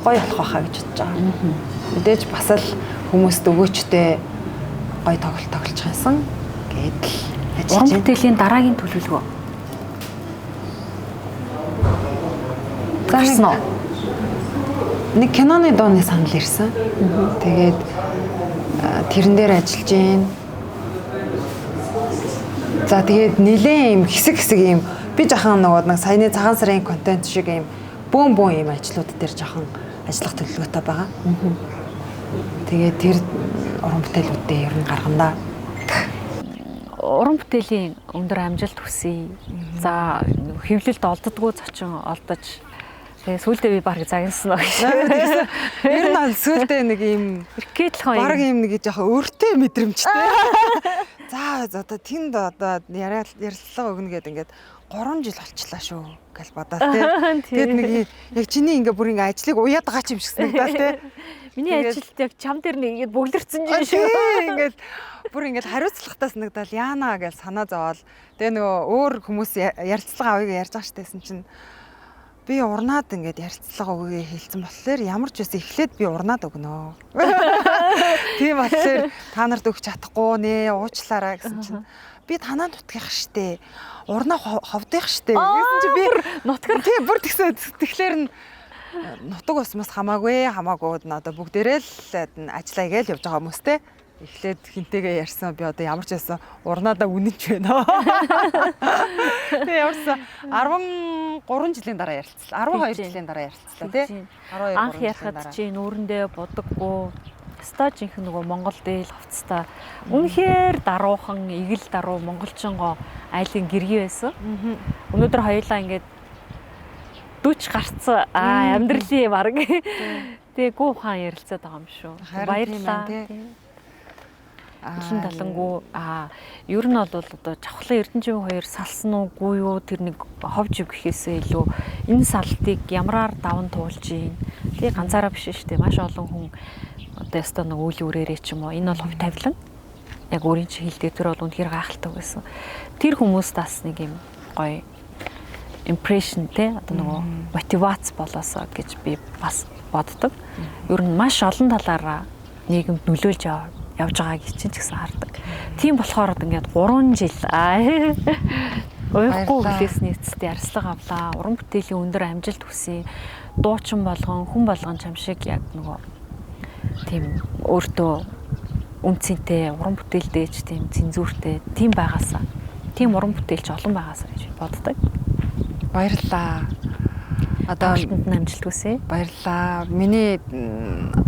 гой болох байхаа гэж бодож байгаа. Мэдээж бас л хүмүүст өгөөчтэй гой тоглож хайсан гэдэл Уран бүтээлийн дараагийн төлөвлөгөө. Гарсан уу? Нэг киноны дууны санал ирсэн. Тэгээд тэрэн дээр ажиллаж гин. За тэгээд нэлээд юм хэсэг юм би жахан нэг саяны цагаан сарын контент шиг юм бөөн юм ажлууд дээр жахан ажиллах төлөвлөгөөтэй байгаа. Тэгээд тэр уран бүтээлүүдээ ер нь гаргана. Уран бүтээлийн өндөр амжилт хүсье. За хэвлэлд олддгоо зочин олдож тэгээ сүүлдээ би баг загнасан гэж. Ер нь аль сүүлдээ нэг юм эркэтлэн баг юм нэг жоохон өөртөө мэдрэмжтэй. За одоо тэнд одоо ярилцлага өгнө гэдэг ингээд 3 жил болчлаа шүү гэж бодоод тий. Тэгээд нэг яг чиний ингээ бүр ингээ ажлыг уяад байгаа ч юм шиг санагдал тий. Миний ажилд яг чам дээр нэг ингээд бөглөрцөн юм шүү. Ингээд бүр ингээд хариуцлагатай санагдал яана гэж санаа зовоол. Тэгээ нөгөө өөр хүмүүс ярилцлага авъя ярьж байгаа штайсэн чинь би урнаад ингээд ярилцлага өгье хэлсэн болохоор ямар ч үс эхлээд би урнаад өгнө. Тийм болохоор та нарт өгч чадахгүй нэ уучлаарай гэсэн чинь би танаа нутгих штэ. Урнаа ховдох штэ. Гэсэн чи би нутгар тийм бүр тэгсэн. Тэгэхээр нь нутаг усмас хамаагүй одоо бүгдээрээ л ажиллаа гээл явж байгаа хүмүүстэй. Эхлээд хинтэйгээ ярьсан би одоо ямар ч байсан урнаадаа үнэнч байна. Тэгээ ямарсан 13 жилийн дараа ярилцлаа. 12 жилийн дараа ярилцлаа тий. Анх ярихад чи нүүрэндээ будаггүй. Стаж инх нөгөө Монгол дээл хувцастай. Үнэхээр даруухан, игэл даруу монголчингоо айлын гэргий байсан. Өнөөдөр хоёулаа ингээд 40 гарцсан амьдралын баг. Тэгээ гүү хаан ярилцаад байгаа юм шүү. Баярлалаа. Илэн талангуу ер нь бол одоо Жавхлан Эрдэнэчийн 2 салсан уугүй юу тэр нэг ховж гэхээсээ илүү энэ салтыг ямраар даван туулж ийн. Тэгээ ганцаараа биш шүү дээ. Маш олон хүн одоо ястаа нэг үйл үрээрээ ч юм уу энэ бол хувь тавилан. Яг өөрийн чи хэлдэг тэр бол үнэхээр гайхалтай байсан. Тэр хүмүүст бас нэг юм гоё impression те одоо нөгөө мотивац болоосоо гэж би бас боддог. Ер нь маш олон талаараа нийгэмд нөлөөлж явж байгааг чинь ч гэсэн хардаг. Тийм болохоор ингээд 3 жил уйхгүй хүлээсний эцэст ярьслага авлаа. Уран бүтээлийн өндөр амжилт хүсье. Дуучин болгон, хүн болгон чам шиг яг нөгөө тийм өөртөө үнцэнтэй уран бүтээлдээж тийм цензүүртэй тийм байгаасаа. Тийм уран бүтээлч олон байгаасаа гэж боддог. Баярлалаа. Одоо амжилт хүсье. Баярлалаа. Миний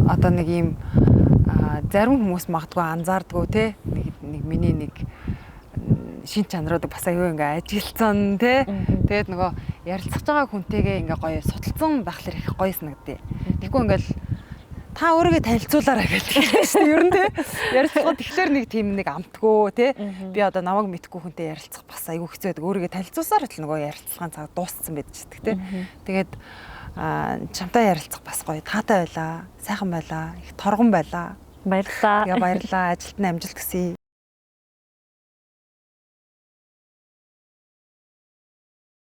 одоо нэг юм зарим хүмүүс магадгүй анзаардгүй те нэг миний нэг шин чанаруудыг бас аюу ингээ ажиглцсан те тэгээд нөгөө ярилцах байгаа хүнтэйгээ ингээ гоё судалсан байхлаар их гоё санагдъя. Тэгэхгүй ингээл та өөрийгөө танилцуулаарай гэдэг шүү дээ. Ер нь те ярилцлага тэгэхээр нэг тийм нэг амтгүй те би одоо намайг мэдхгүй хүнтэй ярилцах бас аюу хэцүү байдаг. Өөрийгөө танилцуулсаар л нөгөө ярилцлагын цаг дууссан байдаг ч те. Тэгээд чамтай ярилцах бас гоё таатай байлаа, сайхан байлаа, их торгон байлаа. Баярлалаа. Баярлалаа. Ажилд нь амжилт хүсье.